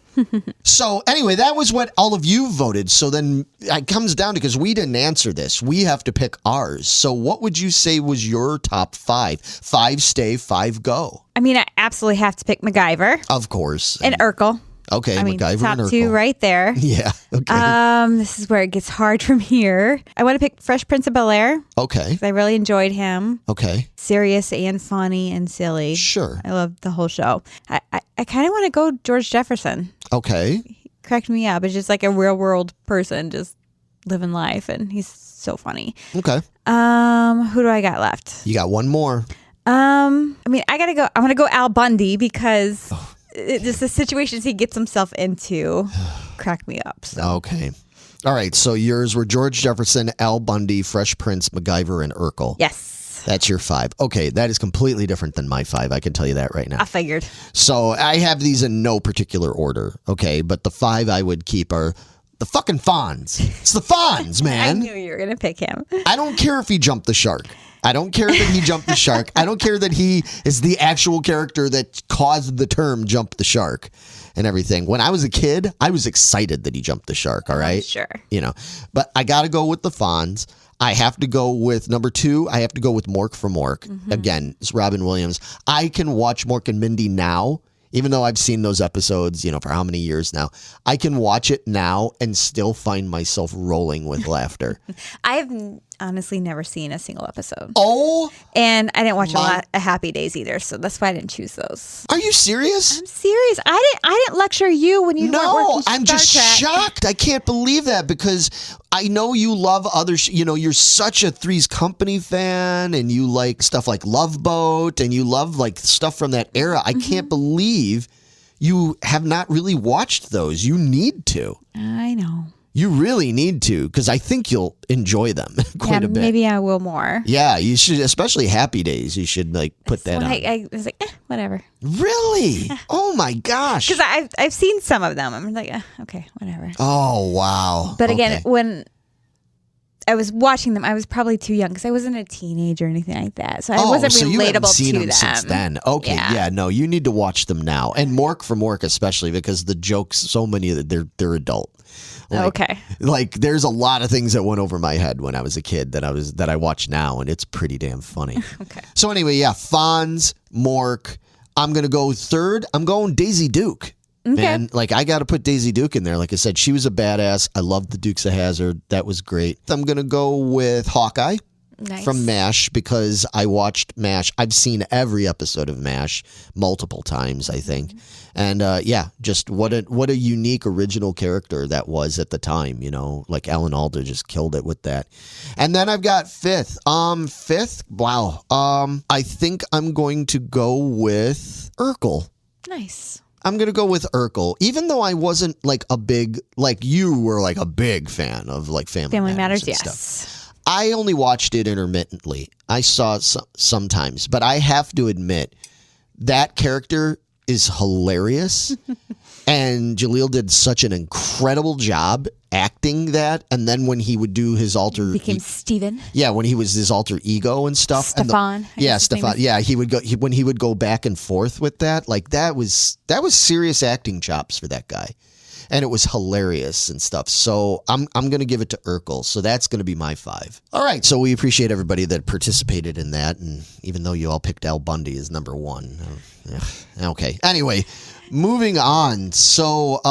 So anyway, that was what all of you voted. So then it comes down to, because we didn't answer this, we have to pick ours. So what would you say was your top 5? 5 stay, 5 go. I mean, I absolutely have to pick MacGyver. Of course. And Urkel. Okay, I mean, MacGyver top and two Urkel. right there. Yeah. Okay. This is where it gets hard from here. I want to pick Fresh Prince of Bel-Air. Okay. I really enjoyed him. Okay. Serious and funny and silly. Sure. I love the whole show. I kind of want to go George Jefferson. Okay. He cracked me up. It's just like a real world person just living life, and he's so funny. Okay. Who do I got left? You got one more. I mean, I want to go Al Bundy because just the situations he gets himself into crack me up. So. Okay. All right. So yours were George Jefferson, Al Bundy, Fresh Prince, MacGyver, and Urkel. Yes. That's your 5. Okay. That is completely different than my 5. I can tell you that right now. I figured. So I have these in no particular order. Okay. But the 5 I would keep are the fucking Fonz. It's the Fonz, man. I knew you were going to pick him. I don't care if he jumped the shark. I don't care that he jumped the shark. I don't care that he is the actual character that caused the term jump the shark and everything. When I was a kid, I was excited that he jumped the shark, all right? Sure. You know, but I got to go with the Fonz. I have to go with number 2. I have to go with Mork from Mork. Mm-hmm. Again, it's Robin Williams. I can watch Mork and Mindy now, even though I've seen those episodes, for how many years now. I can watch it now and still find myself rolling with laughter. I've honestly never seen a single episode. Oh, and I didn't watch a lot of Happy Days either, so that's why I didn't choose those. Are you serious? I'm serious. I didn't lecture you when you weren't watching Star I'm just Trek. shocked. I can't believe that because I know you love other. You're such a Three's Company fan, and you like stuff like Love Boat, and you love like stuff from that era. I can't believe you have not really watched those. You need to. I know. You really need to, because I think you'll enjoy them quite a bit. Maybe I will more. Yeah, you should, especially Happy Days. You should put that on. I was like, whatever. Really? Oh my gosh! Because I've seen some of them. I'm like, okay, whatever. Oh wow! But again, when I was watching them, I was probably too young because I wasn't a teenager or anything like that. So I wasn't so relatable you haven't seen to them since then. Okay, yeah. No, you need to watch them now. And Mork from Mork especially, because the jokes, so many of them, they're adult. Okay. Like there's a lot of things that went over my head when I was a kid that I watch now, and it's pretty damn funny. Okay. So anyway, yeah, Fonz, Mork. I'm gonna go 3rd. I'm going Daisy Duke. Okay. Man, I got to put Daisy Duke in there. Like I said, she was a badass. I loved the Dukes of Hazzard. That was great. I'm going to go with Hawkeye from MASH because I watched MASH. I've seen every episode of MASH multiple times, I think. And just what a unique original character that was at the time, like Alan Alda just killed it with that. And then I've got 5th. 5th, wow. I think I'm going to go with Urkel. Nice. I'm going to go with Urkel, even though I wasn't a big, you were a big fan of Family Matters and yes. stuff. I only watched it intermittently. I saw it sometimes, but I have to admit that character is hilarious. And Jaleel did such an incredible job acting that. And then when he would do his became Steven. Yeah, when he was his alter ego and stuff. Stefan. Stefan. Yeah, when he would go back and forth with that. That was serious acting chops for that guy. And it was hilarious and stuff. So I'm going to give it to Urkel. So that's going to be my 5. All right. So we appreciate everybody that participated in that. And even though you all picked Al Bundy as number 1. Okay. Anyway, moving on. So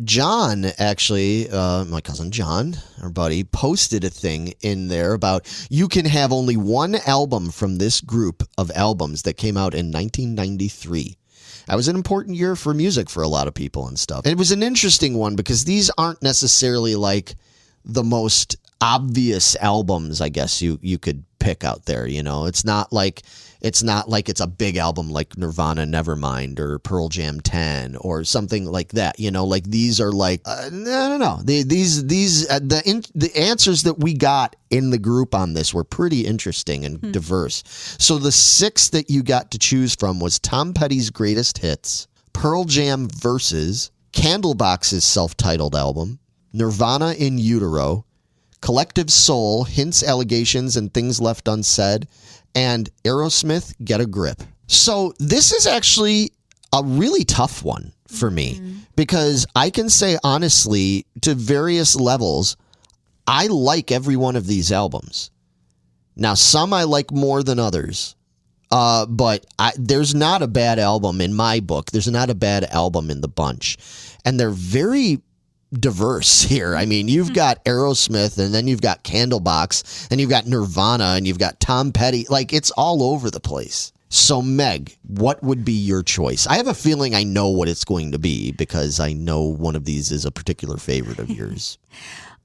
John, actually, my cousin John, our buddy, posted a thing in there about you can have only one album from this group of albums that came out in 1993. That was an important year for music for a lot of people and stuff. And it was an interesting one because these aren't necessarily the most obvious albums, I guess you could pick out there. It's not like it's a big album like Nirvana Nevermind or Pearl Jam 10 or something like that. These are no. The answers that we got in the group on this were pretty interesting and diverse. So the 6 that you got to choose from was Tom Petty's Greatest Hits, Pearl Jam Versus, Candlebox's self-titled album, Nirvana in Utero, Collective Soul, Hints, Allegations, and Things Left Unsaid, and Aerosmith, Get a Grip. So this is actually a really tough one for me because I can say honestly, to various levels, I like every one of these albums. Now, some I like more than others. But there's not a bad album in my book. There's not a bad album in the bunch. And they're very diverse here. I mean, you've got Aerosmith, and then you've got Candlebox, and you've got Nirvana, and you've got Tom Petty. Like, it's all over the place. So, Meg, what would be your choice? I have a feeling I know what it's going to be because I know one of these is a particular favorite of yours.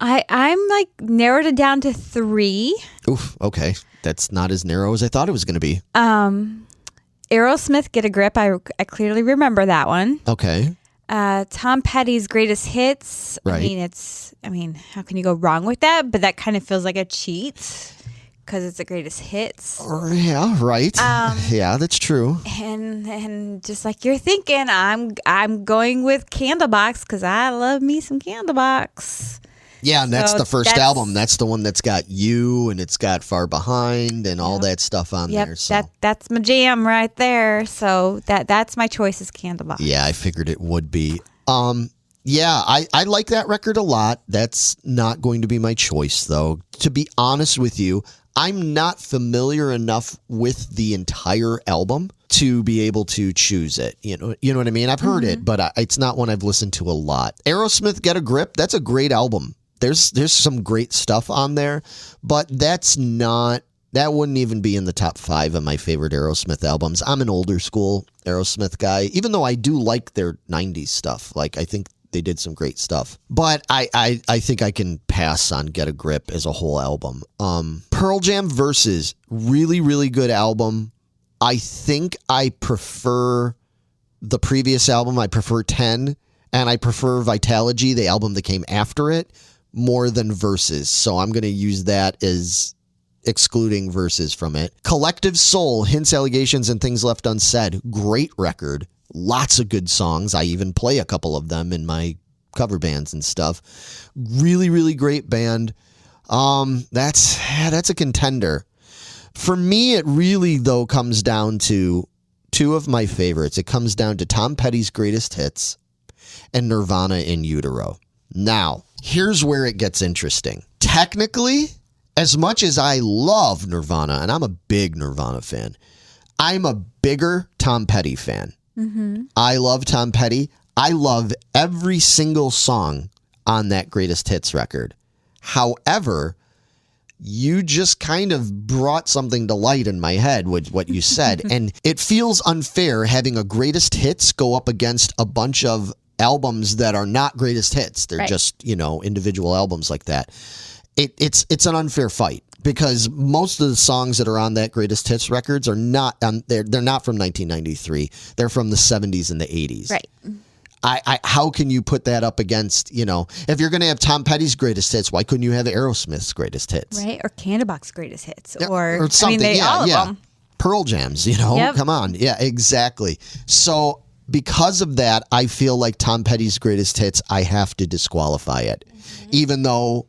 I'm like narrowed it down to 3. Oof, okay. That's not as narrow as I thought it was going to be. Aerosmith, Get a Grip. I clearly remember that one. Okay. Tom Petty's Greatest Hits. Right. I mean, how can you go wrong with that? But that kind of feels like a cheat because it's the greatest hits. Yeah, right. Yeah, that's true. And just like you're thinking, I'm going with Candlebox because I love me some Candlebox. Yeah, and that's the first album. That's the one that's got You, and it's got Far Behind and all that stuff on there. So that's my jam right there. So that's my choice is Candlebox. Yeah, I figured it would be. Yeah, I like that record a lot. That's not going to be my choice, though. To be honest with you, I'm not familiar enough with the entire album to be able to choose it. You know what I mean? I've heard it, but it's not one I've listened to a lot. Aerosmith, Get a Grip. That's a great album. There's some great stuff on there, but that wouldn't even be in the top 5 of my favorite Aerosmith albums. I'm an older school Aerosmith guy, even though I do like their 90s stuff. Like, I think they did some great stuff. But I think I can pass on Get a Grip as a whole album. Pearl Jam Versus, really, really good album. I think I prefer the previous album. I prefer 10, and I prefer Vitalogy, the album that came after it, more than Versus. So I'm going to use that as excluding Versus from it. Collective Soul, Hints, Allegations, and Things Left Unsaid. Great record. Lots of good songs. I even play a couple of them in my cover bands and stuff. Really, really great band. That's a contender. For me, it really, though, comes down to 2 of my favorites. It comes down to Tom Petty's Greatest Hits and Nirvana in Utero. Now, here's where it gets interesting. Technically, as much as I love Nirvana, and I'm a big Nirvana fan, I'm a bigger Tom Petty fan. Mm-hmm. I love Tom Petty. I love every single song on that Greatest Hits record. However, you just kind of brought something to light in my head with what you said. And it feels unfair having a Greatest Hits go up against a bunch of albums that are not Greatest Hits. They're just, individual albums like that. It's an unfair fight because most of the songs that are on that Greatest Hits records are not they're not from 1993. They're from the 70s and the 80s. Right. How can you put that up against, if you're going to have Tom Petty's Greatest Hits, why couldn't you have Aerosmith's Greatest Hits? Right. Or Candlebox Greatest Hits. Or something. All of them. Pearl Jams, Yep. Come on. Yeah, exactly. So because of that, I feel like Tom Petty's Greatest Hits, I have to disqualify it. Mm-hmm. Even though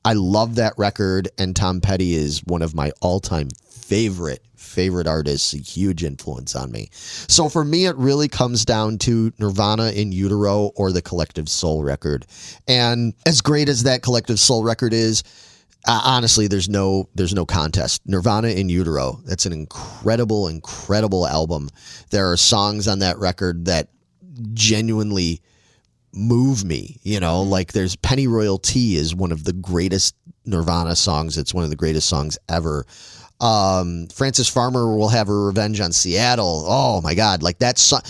I love that record and Tom Petty is one of my all-time favorite artists, a huge influence on me. So for me, it really comes down to Nirvana in Utero or the Collective Soul record. And as great as that Collective Soul record is, honestly, there's no contest. Nirvana in Utero, that's an incredible, incredible album. There are songs on that record that genuinely move me, like there's Pennyroyal Tea is one of the greatest Nirvana songs. It's one of the greatest songs ever. Francis Farmer Will Have Her Revenge on Seattle. Oh my God. Like that song,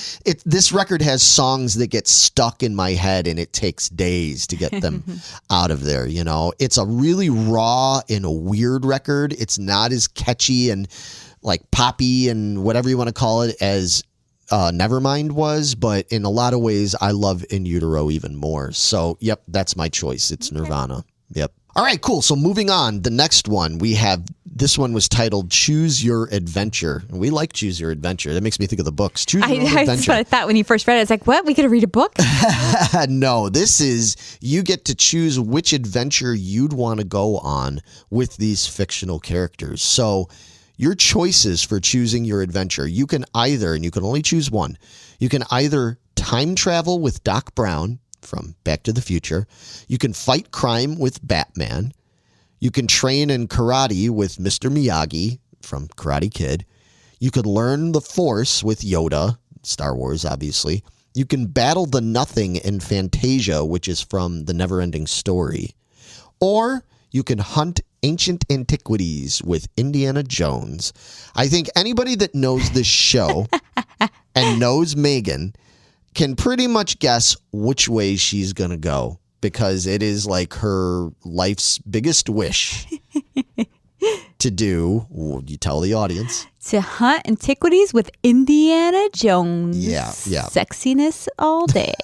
this record has songs that get stuck in my head and it takes days to get them out of there. It's a really raw and a weird record. It's not as catchy and like poppy and whatever you want to call it as Nevermind was, but in a lot of ways I love In Utero even more. So yep, that's my choice. It's Nirvana. Yep. All right, cool. So moving on, the next one we have, this one was titled Choose Your Adventure. And we like Choose Your Adventure. That makes me think of the books. Choose Your Adventure. That's what I thought when you first read it. It's like, what? We could read a book? No, this is, you get to choose which adventure you'd want to go on with these fictional characters. So your choices for choosing your adventure, you can either, and you can only choose one, you can either time travel with Doc Brown from Back to the Future. You can fight crime with Batman. You can train in karate with Mr. Miyagi from Karate Kid. You could learn the Force with Yoda, Star Wars, obviously. You can battle the Nothing in Fantasia, which is from the Neverending Story. Or you can hunt ancient antiquities with Indiana Jones. I think anybody that knows this show and knows Megan can pretty much guess which way she's going to go, because it is like her life's biggest wish to do. You tell the audience. To hunt antiquities with Indiana Jones. Yeah. Sexiness all day.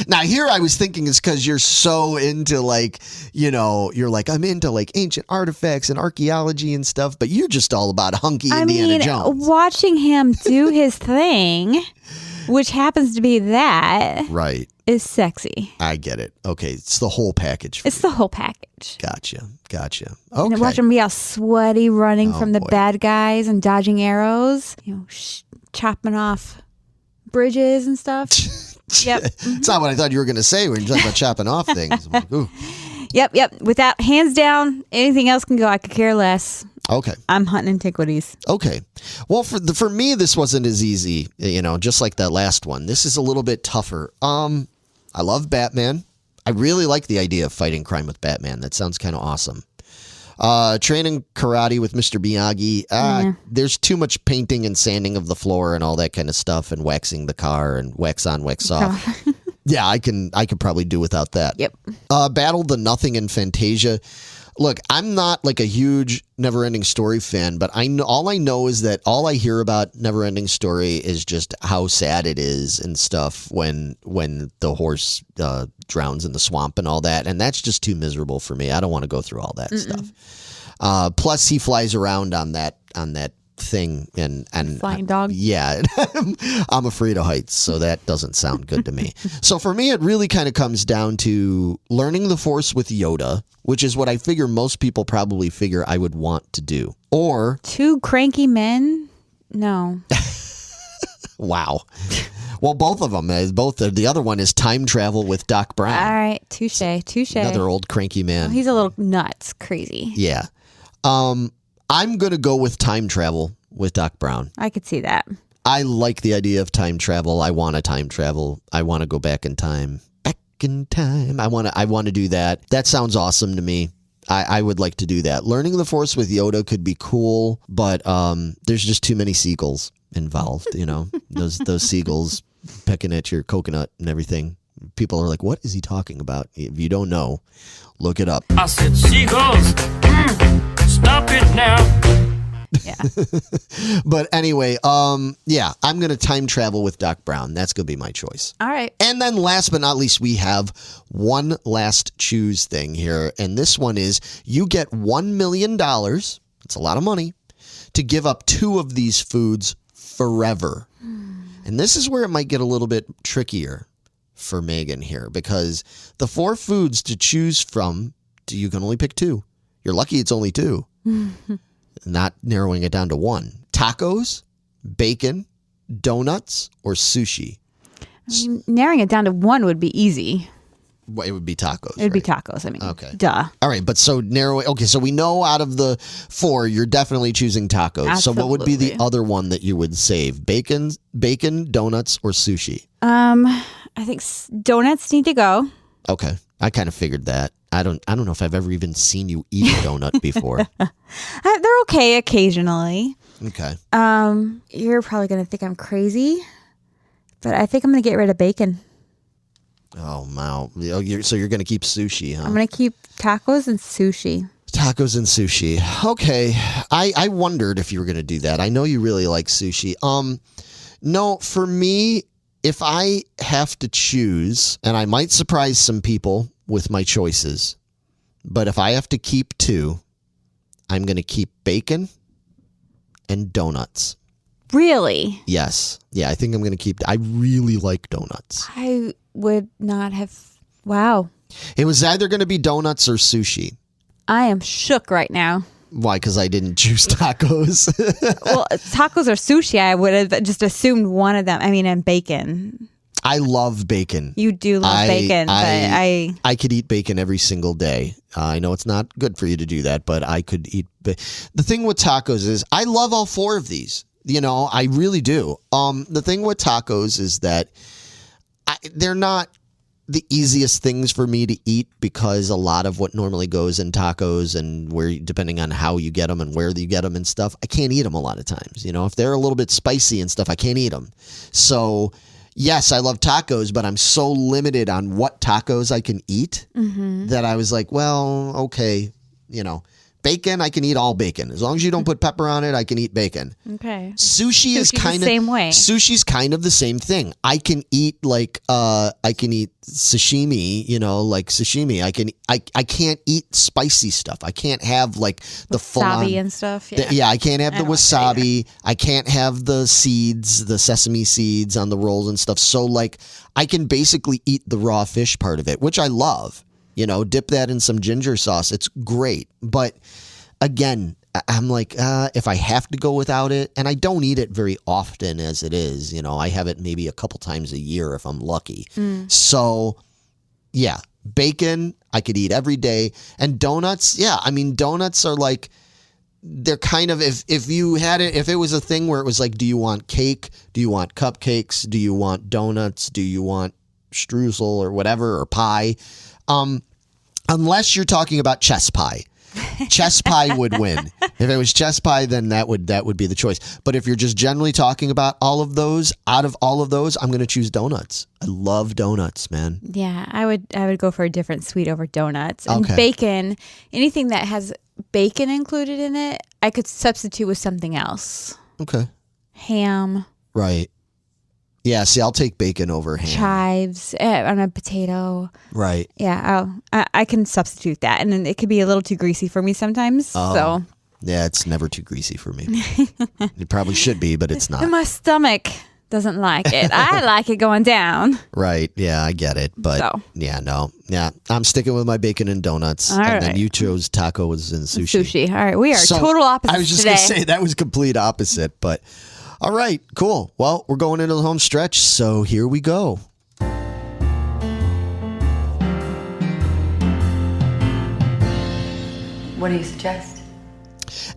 Now, here I was thinking it's because you're so into you're like, I'm into ancient artifacts and archaeology and stuff, but you're just all about hunky Indiana Jones. Watching him do his thing, which happens to be that. Right. Is sexy. I get it. Okay. It's the whole package. It's the whole package. Gotcha. Okay. And watch him be all sweaty running from the bad guys and dodging arrows, chopping off bridges and stuff. Yep. It's not what I thought you were going to say when you're talking about chopping off things. I'm like, ooh. Yep. Without, hands down, anything else can go. I could care less. Okay. I'm hunting antiquities. Okay. Well, for me, this wasn't as easy, just like that last one. This is a little bit tougher. I love Batman. I really like the idea of fighting crime with Batman. That sounds kind of awesome. Training karate with Mr. Miyagi. There's too much painting and sanding of the floor and all that kind of stuff, and waxing the car and wax on, wax off. Yeah, I could probably do without that. Yep. Battle the Nothing in Fantasia. Look, I'm not like a huge Neverending Story fan, but all I know is that all I hear about Neverending Story is just how sad it is and stuff when the horse drowns in the swamp and all that, and that's just too miserable for me. I don't want to go through all that stuff. Plus, he flies around on that thing and flying dog. Yeah, I'm afraid of heights, so that doesn't sound good to me. So for me, it really kind of comes down to learning the Force with Yoda, which is what I figure most people probably figure I would want to do. Or 2 cranky men? No. Wow. Well, both of them. The other one is time travel with Doc Brown. All right, touche. Another old cranky man. Well, he's a little nuts, crazy. Yeah. I'm going to go with time travel with Doc Brown. I could see that. I like the idea of time travel. I want to time travel. I want to go back in time. I want to do that. That sounds awesome to me. I would like to do that. Learning the Force with Yoda could be cool, but there's just too many seagulls involved, those seagulls pecking at your coconut and everything. People are like, what is he talking about? If you don't know, look it up. I said seagulls. Stop it now. Yeah. But anyway, I'm going to time travel with Doc Brown. That's going to be my choice. All right. And then last but not least, we have one last choose thing here. And this one is you get $1 million. It's a lot of money to give up 2 of these foods forever. And this is where it might get a little bit trickier for Megan here, because the 4 foods to choose from, you can only pick 2. You're lucky it's only 2. Not narrowing it down to 1. Tacos, bacon, donuts, or sushi. Narrowing it down to 1 would be easy. Well, it would be tacos. It would be tacos. I mean, okay. Duh. All right, but so narrow. Okay, so we know out of the 4, you're definitely choosing tacos. Absolutely. So what would be the other one that you would save? Bacon, donuts, or sushi? I think donuts need to go. Okay, I kind of figured that. I don't know if I've ever even seen you eat a donut before. They're okay occasionally. Okay. You're probably going to think I'm crazy, but I think I'm going to get rid of bacon. Oh, wow. So you're going to keep sushi, huh? I'm going to keep tacos and sushi. Tacos and sushi. Okay. I wondered if you were going to do that. I know you really like sushi. No, for me, if I have to choose, and I might surprise some people with my choices, but if I have to keep 2, I'm going to keep bacon and donuts. Really? Yes. Yeah, I think I'm going to keep. I really like donuts. I would not have. Wow. It was either going to be donuts or sushi. I am shook right now. Why? Because I didn't choose tacos. Well, tacos or sushi, I would have just assumed one of them. I mean, and bacon. I love bacon. You do love bacon, but I could eat bacon every single day. I know it's not good for you to do that, but I could eat. The thing with tacos is I love all four of these. I really do. The thing with tacos is that they're not the easiest things for me to eat because a lot of what normally goes in tacos and where, depending on how you get them and where you get them and stuff, I can't eat them a lot of times. If they're a little bit spicy and stuff, I can't eat them. So yes, I love tacos, but I'm so limited on what tacos I can eat that I was like, well, okay, bacon, I can eat all bacon. As long as you don't put pepper on it, I can eat bacon. Okay. Sushi is kind of the same way. Sushi's kind of the same thing. I can eat I can eat sashimi, like sashimi. I can't eat spicy stuff. I can't have the full wasabi and stuff. Yeah. I can't have the wasabi. I can't have the seeds, the sesame seeds on the rolls and stuff. So I can basically eat the raw fish part of it, which I love. Dip that in some ginger sauce. It's great. But again, I'm if I have to go without it, and I don't eat it very often as it is, I have it maybe a couple times a year if I'm lucky. So yeah, bacon, I could eat every day. And donuts, donuts are they're kind of, if you had it, if it was a thing where it was do you want cake? Do you want cupcakes? Do you want donuts? Do you want streusel or whatever, or pie? Unless you're talking about chess pie. Chess pie would win. If it was chess pie, then that would be the choice. But if you're just generally talking about all of those, out of all of those, I'm going to choose donuts. I love donuts, man. Yeah, I would go for a different sweet over donuts. And bacon, anything that has bacon included in it, I could substitute with something else. Okay. Ham. Right. Yeah, see, I'll take bacon over ham. Chives on a potato. Right. Yeah, I can substitute that. And then it could be a little too greasy for me sometimes. So yeah, it's never too greasy for me. It probably should be, but it's not. And my stomach doesn't like it. I like it going down. Right. Yeah, I get it. But yeah, no. Yeah, I'm sticking with my bacon and donuts. Then you chose tacos and sushi. Sushi. All right. We are total opposites. I was just going to say that was complete opposite, but all right, cool. Well, we're going into the home stretch, so here we go. What do you suggest?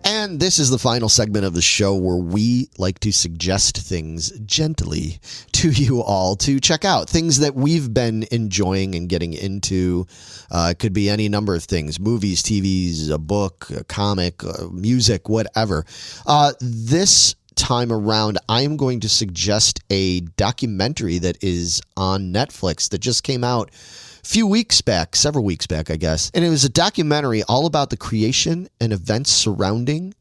And this is the final segment of the show where we like to suggest things gently to you all to check out. Things that we've been enjoying and getting into. It could be any number of things. Movies, TVs, a book, a comic, music, whatever. This time around, I'm going to suggest a documentary that is on Netflix that just came out several weeks back, I guess. And it was a documentary all about the creation and events surrounding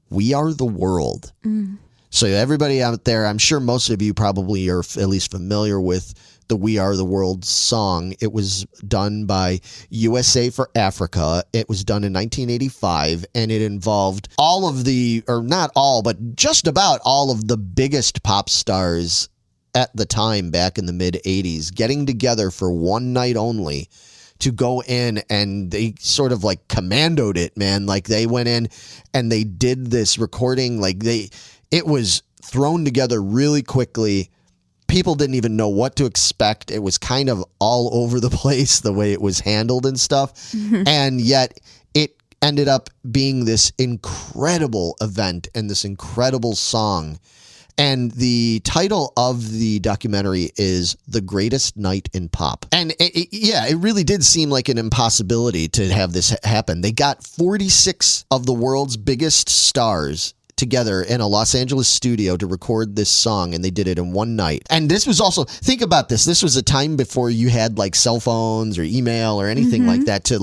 We Are the World. So everybody out there, I'm sure most of you probably are at least familiar with the We Are the World song. It was done by USA for Africa. It was done in 1985, and it involved all of the, or not all, but just about all of the biggest pop stars at the time back in the mid-'80s getting together for one night only to go in, and they sort of commandoed it, man. They went in and they did this recording. It was thrown together really quickly. People didn't even know what to expect. It was kind of all over the place the way it was handled and stuff. And yet it ended up being this incredible event and this incredible song. And the title of the documentary is The Greatest Night in Pop. And it really did seem like an impossibility to have this happen. They got 46 of the world's biggest stars together in a Los Angeles studio to record this song, and they did it in one night. And this was also, think about this, this was a time before you had cell phones or email or anything like that to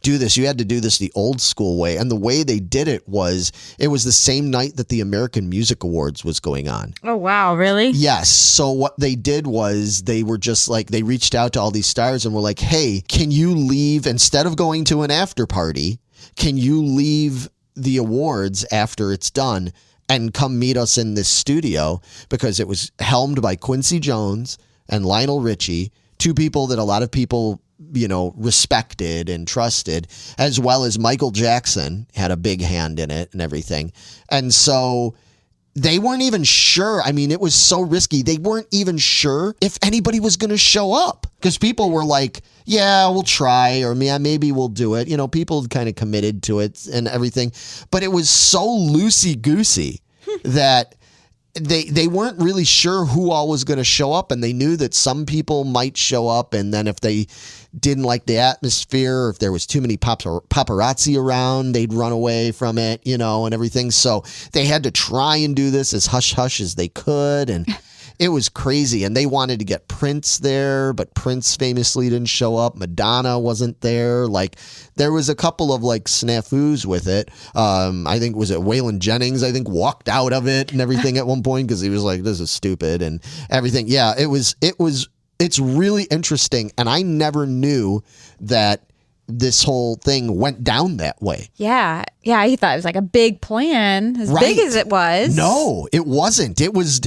do this. You had to do this the old school way, and the way they did it was the same night that the American Music Awards was going on. Oh wow, really? Yes. So what they did was they were just they reached out to all these stars and were like, hey, can you leave, instead of going to an after party, can you leave the awards after it's done and come meet us in this studio? Because it was helmed by Quincy Jones and Lionel Richie, two people that a lot of people, respected and trusted, as well as Michael Jackson had a big hand in it and everything. And so they weren't even sure. I mean, it was so risky. They weren't even sure if anybody was going to show up because people were like, yeah, we'll try, or yeah, maybe we'll do it. You know, people kind of committed to it and everything, but it was so loosey-goosey that they weren't really sure who all was going to show up, and they knew that some people might show up, and then if they didn't like the atmosphere, or if there was too many paparazzi around, they'd run away from it, you know, and everything. So they had to try and do this as hush-hush as they could, and it was crazy. And they wanted to get Prince there, but Prince famously didn't show up. Madonna wasn't there. Like, there was a couple of like snafus with it. I think, was it Waylon Jennings, I think, walked out of it and everything at one point because he was like, this is stupid and everything. Yeah, it's really interesting. And I never knew that this whole thing went down that way. Yeah. He thought it was like a big plan, as big as it was. No, it wasn't. It was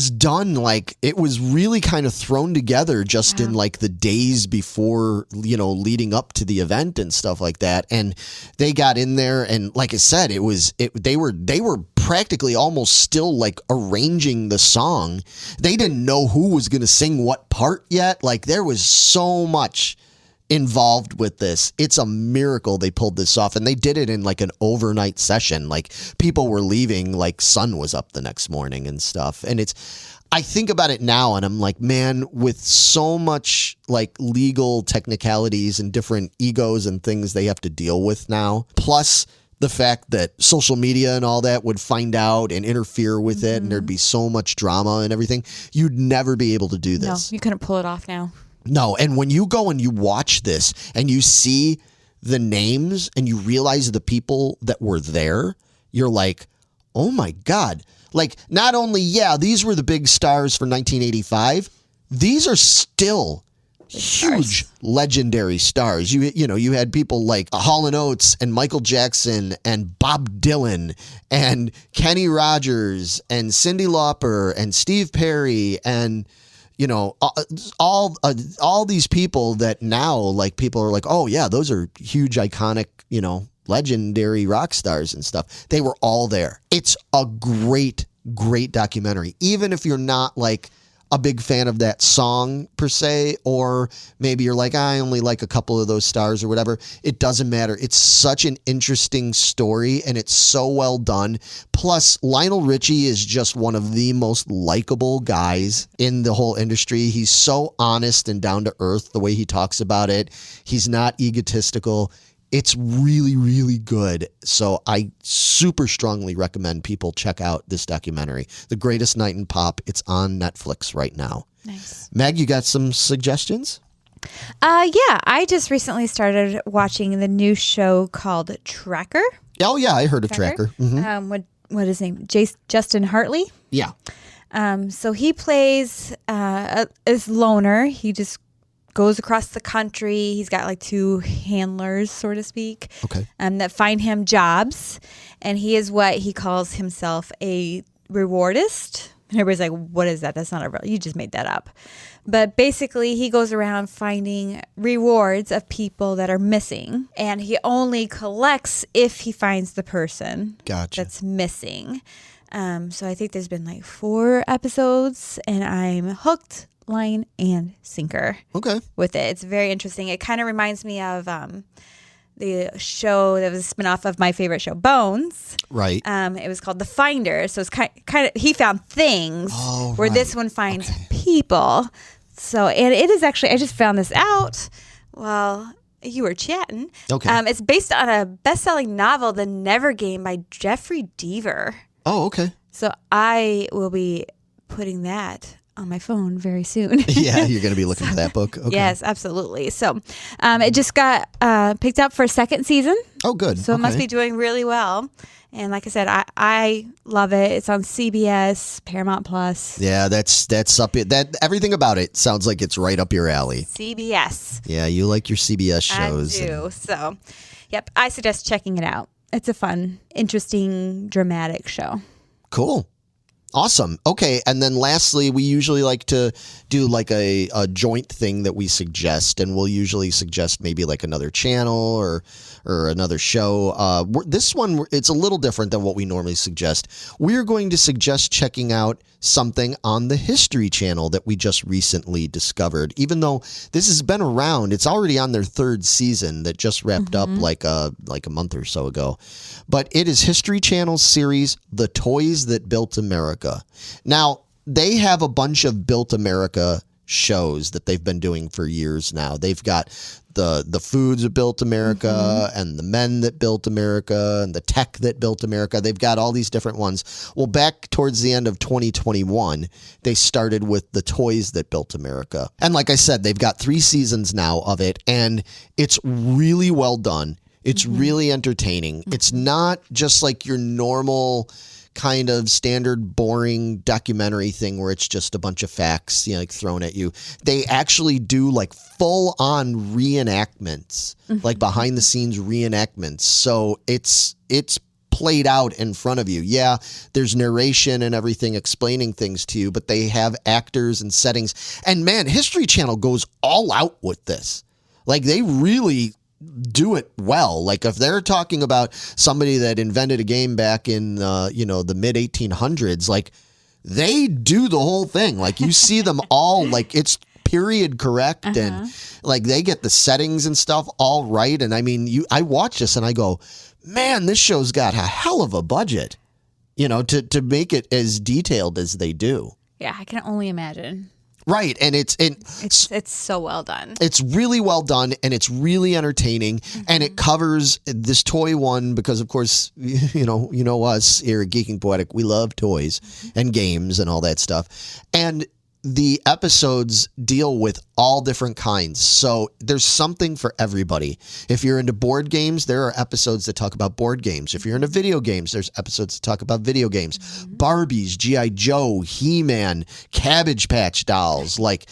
done, like, it was really kind of thrown together just in like the days before, you know, leading up to the event and stuff like that. And they got in there, and like I said, they were practically almost still like arranging the song. They didn't know who was going to sing what part yet. Like, there was so much involved with this. It's a miracle they pulled this off, and they did it in like an overnight session. Like, people were leaving, like sun was up the next morning and stuff. And I think about it now and I'm like, man, with so much like legal technicalities and different egos and things they have to deal with now, plus the fact that social media and all that would find out and interfere with it, and there'd be so much drama and everything, you'd never be able to do this. No, you couldn't pull it off now. No, and when you go and you watch this and you see the names and you realize the people that were there, you're like, oh my God. Like, not only, these were the big stars for 1985, these are still huge legendary stars. You had people like Hall & Oates and Michael Jackson and Bob Dylan and Kenny Rogers and Cyndi Lauper and Steve Perry and, you know, all these people that now, like, people are like, oh yeah, those are huge, iconic, you know, legendary rock stars and stuff. They were all there. It's a great documentary. Even if you're not like a big fan of that song per se, or maybe you're like, I only like a couple of those stars or whatever, it doesn't matter. It's such an interesting story, and it's so well done. Plus, Lionel Richie is just one of the most likable guys in the whole industry. He's so honest and down to earth the way he talks about it. He's not egotistical. It's really, really good. So I super strongly recommend people check out this documentary, The Greatest Night in Pop. It's on Netflix right now. Nice. Meg, you got some suggestions? Yeah, I just recently started watching the new show called Tracker. Oh yeah, I heard of Tracker. Mm-hmm. What is his name? Justin Hartley. Yeah. So he plays as loner. He just goes across the country. He's got like two handlers, so to speak, that find him jobs. And he is what he calls himself a rewardist. And everybody's like, what is that? That's not a real, you just made that up. But basically, he goes around finding rewards of people that are missing. And he only collects if he finds the person that's missing. So I think there's been like 4 episodes, and I'm hooked, line and sinker with it. It's very interesting. It kind of reminds me of the show that was a spinoff of my favorite show, Bones. Right. It was called The Finder. So it's kind of he found things where this one finds people. So, and it is actually, I just found this out while you were chatting. It's based on a best-selling novel, The Never Game by Jeffrey Deaver. Oh, okay. So I will be putting that on my phone very soon. Yeah, you're going to be looking for that book. Okay. Yes, absolutely. So it just got picked up for a second season. Oh, good. So it must be doing really well. And like I said, I love it. It's on CBS, Paramount Plus. Yeah, that's up. That everything about it sounds like it's right up your alley. CBS. Yeah, you like your CBS shows. I do. So, yep, I suggest checking it out. It's a fun, interesting, dramatic show. Cool. Awesome. Okay. And then lastly, we usually like to do like a joint thing that we suggest, and we'll usually suggest maybe like another channel or another show. This one, it's a little different than what we normally suggest. We're going to suggest checking out something on the History Channel that we just recently discovered. Even though this has been around, it's already on their 3rd season that just wrapped up like a month or so ago. But it is History Channel's series, The Toys That Built America. Now, they have a bunch of Built America shows that they've been doing for years now. They've got the foods that built America and the men that built America and the tech that built America. They've got all these different ones. Well, back towards the end of 2021, they started with the toys that built America. And like I said, they've got 3 seasons now of it, and it's really well done. It's really entertaining. It's not just like your normal kind of standard boring documentary thing where it's just a bunch of facts, like thrown at you. They actually do like full on reenactments, like behind the scenes reenactments. So it's played out in front of you. Yeah, there's narration and everything explaining things to you, but they have actors and settings. And man, History Channel goes all out with this. Like they really do it well. Like if they're talking about somebody that invented a game back in the mid 1800s, like they do the whole thing. Like you see them all, like it's period correct and like they get the settings and stuff all right. And I mean, I watch this and I go, man, this show's got a hell of a budget, to make it as detailed as they do. Yeah, I can only imagine. Right, and it's so well done. It's really well done, and it's really entertaining, and it covers this toy one because, of course, you know us here at Geeking Poetic, we love toys and games and all that stuff, and the episodes deal with all different kinds. So there's something for everybody. If you're into board games, there are episodes that talk about board games. If you're into video games, there's episodes that talk about video games. Barbies, G.I. Joe, He-Man, Cabbage Patch Dolls, like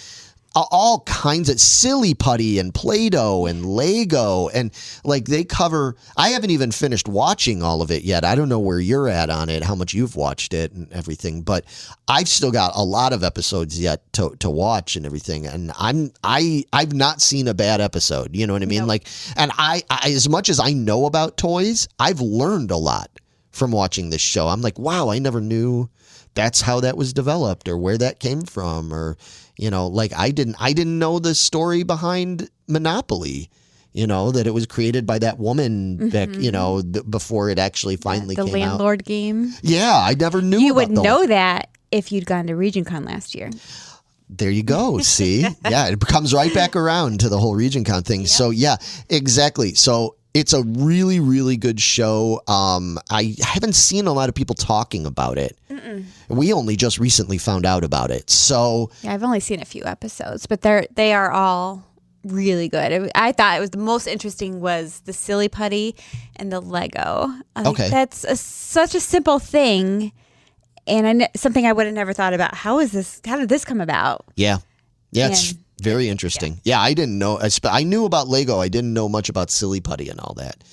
all kinds of Silly Putty and Play-Doh and Lego. And like they cover, I haven't even finished watching all of it yet. I don't know where you're at on it, how much you've watched it and everything, but I've still got a lot of episodes yet to watch and everything. And I've not seen a bad episode. You know what I mean? Nope. Like, and I, as much as I know about toys, I've learned a lot from watching this show. I'm like, wow, I never knew that's how that was developed or where that came from, or, like I didn't know the story behind Monopoly, that it was created by that woman back, before it actually finally came out. The landlord game. Yeah, I never knew. You would know that if you'd gone to RegionCon last year. There you go. See? Yeah, it comes right back around to the whole RegionCon thing. Yep. So yeah, exactly. So it's a really, really good show. I haven't seen a lot of people talking about it. We only just recently found out about it. So yeah, I've only seen a few episodes, but they are all really good. I thought it was the most interesting was the Silly Putty and the Lego. Okay, that's such a simple thing, and something I would have never thought about. How did this come about? Yeah, it's very interesting. Yeah, I didn't know. I knew about Lego. I didn't know much about Silly Putty and all that.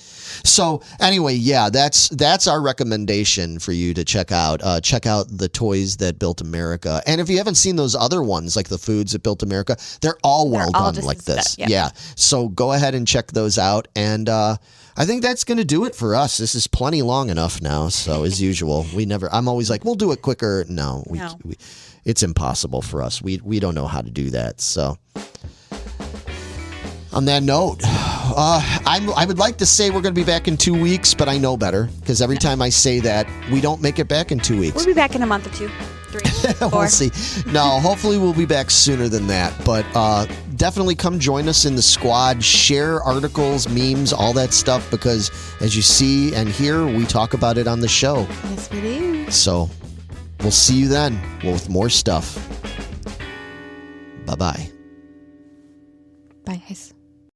So anyway, yeah, that's our recommendation for you to check out. Check out the Toys That Built America. And if you haven't seen those other ones, like the Foods That Built America, they're all well done like this. Yeah. So go ahead and check those out. And I think that's going to do it for us. This is plenty long enough now. So as usual, I'm always like, we'll do it quicker. No. It's impossible for us. We don't know how to do that. So on that note, I would like to say we're going to be back in 2 weeks, but I know better because every time I say that, we don't make it back in 2 weeks. We'll be back in a month or 2, 3, 4. We'll see. No, hopefully we'll be back sooner than that. But definitely come join us in the squad. Share articles, memes, all that stuff, because as you see and hear, we talk about it on the show. Yes, we do. So we'll see you then with more stuff. Bye-bye. Bye, guys.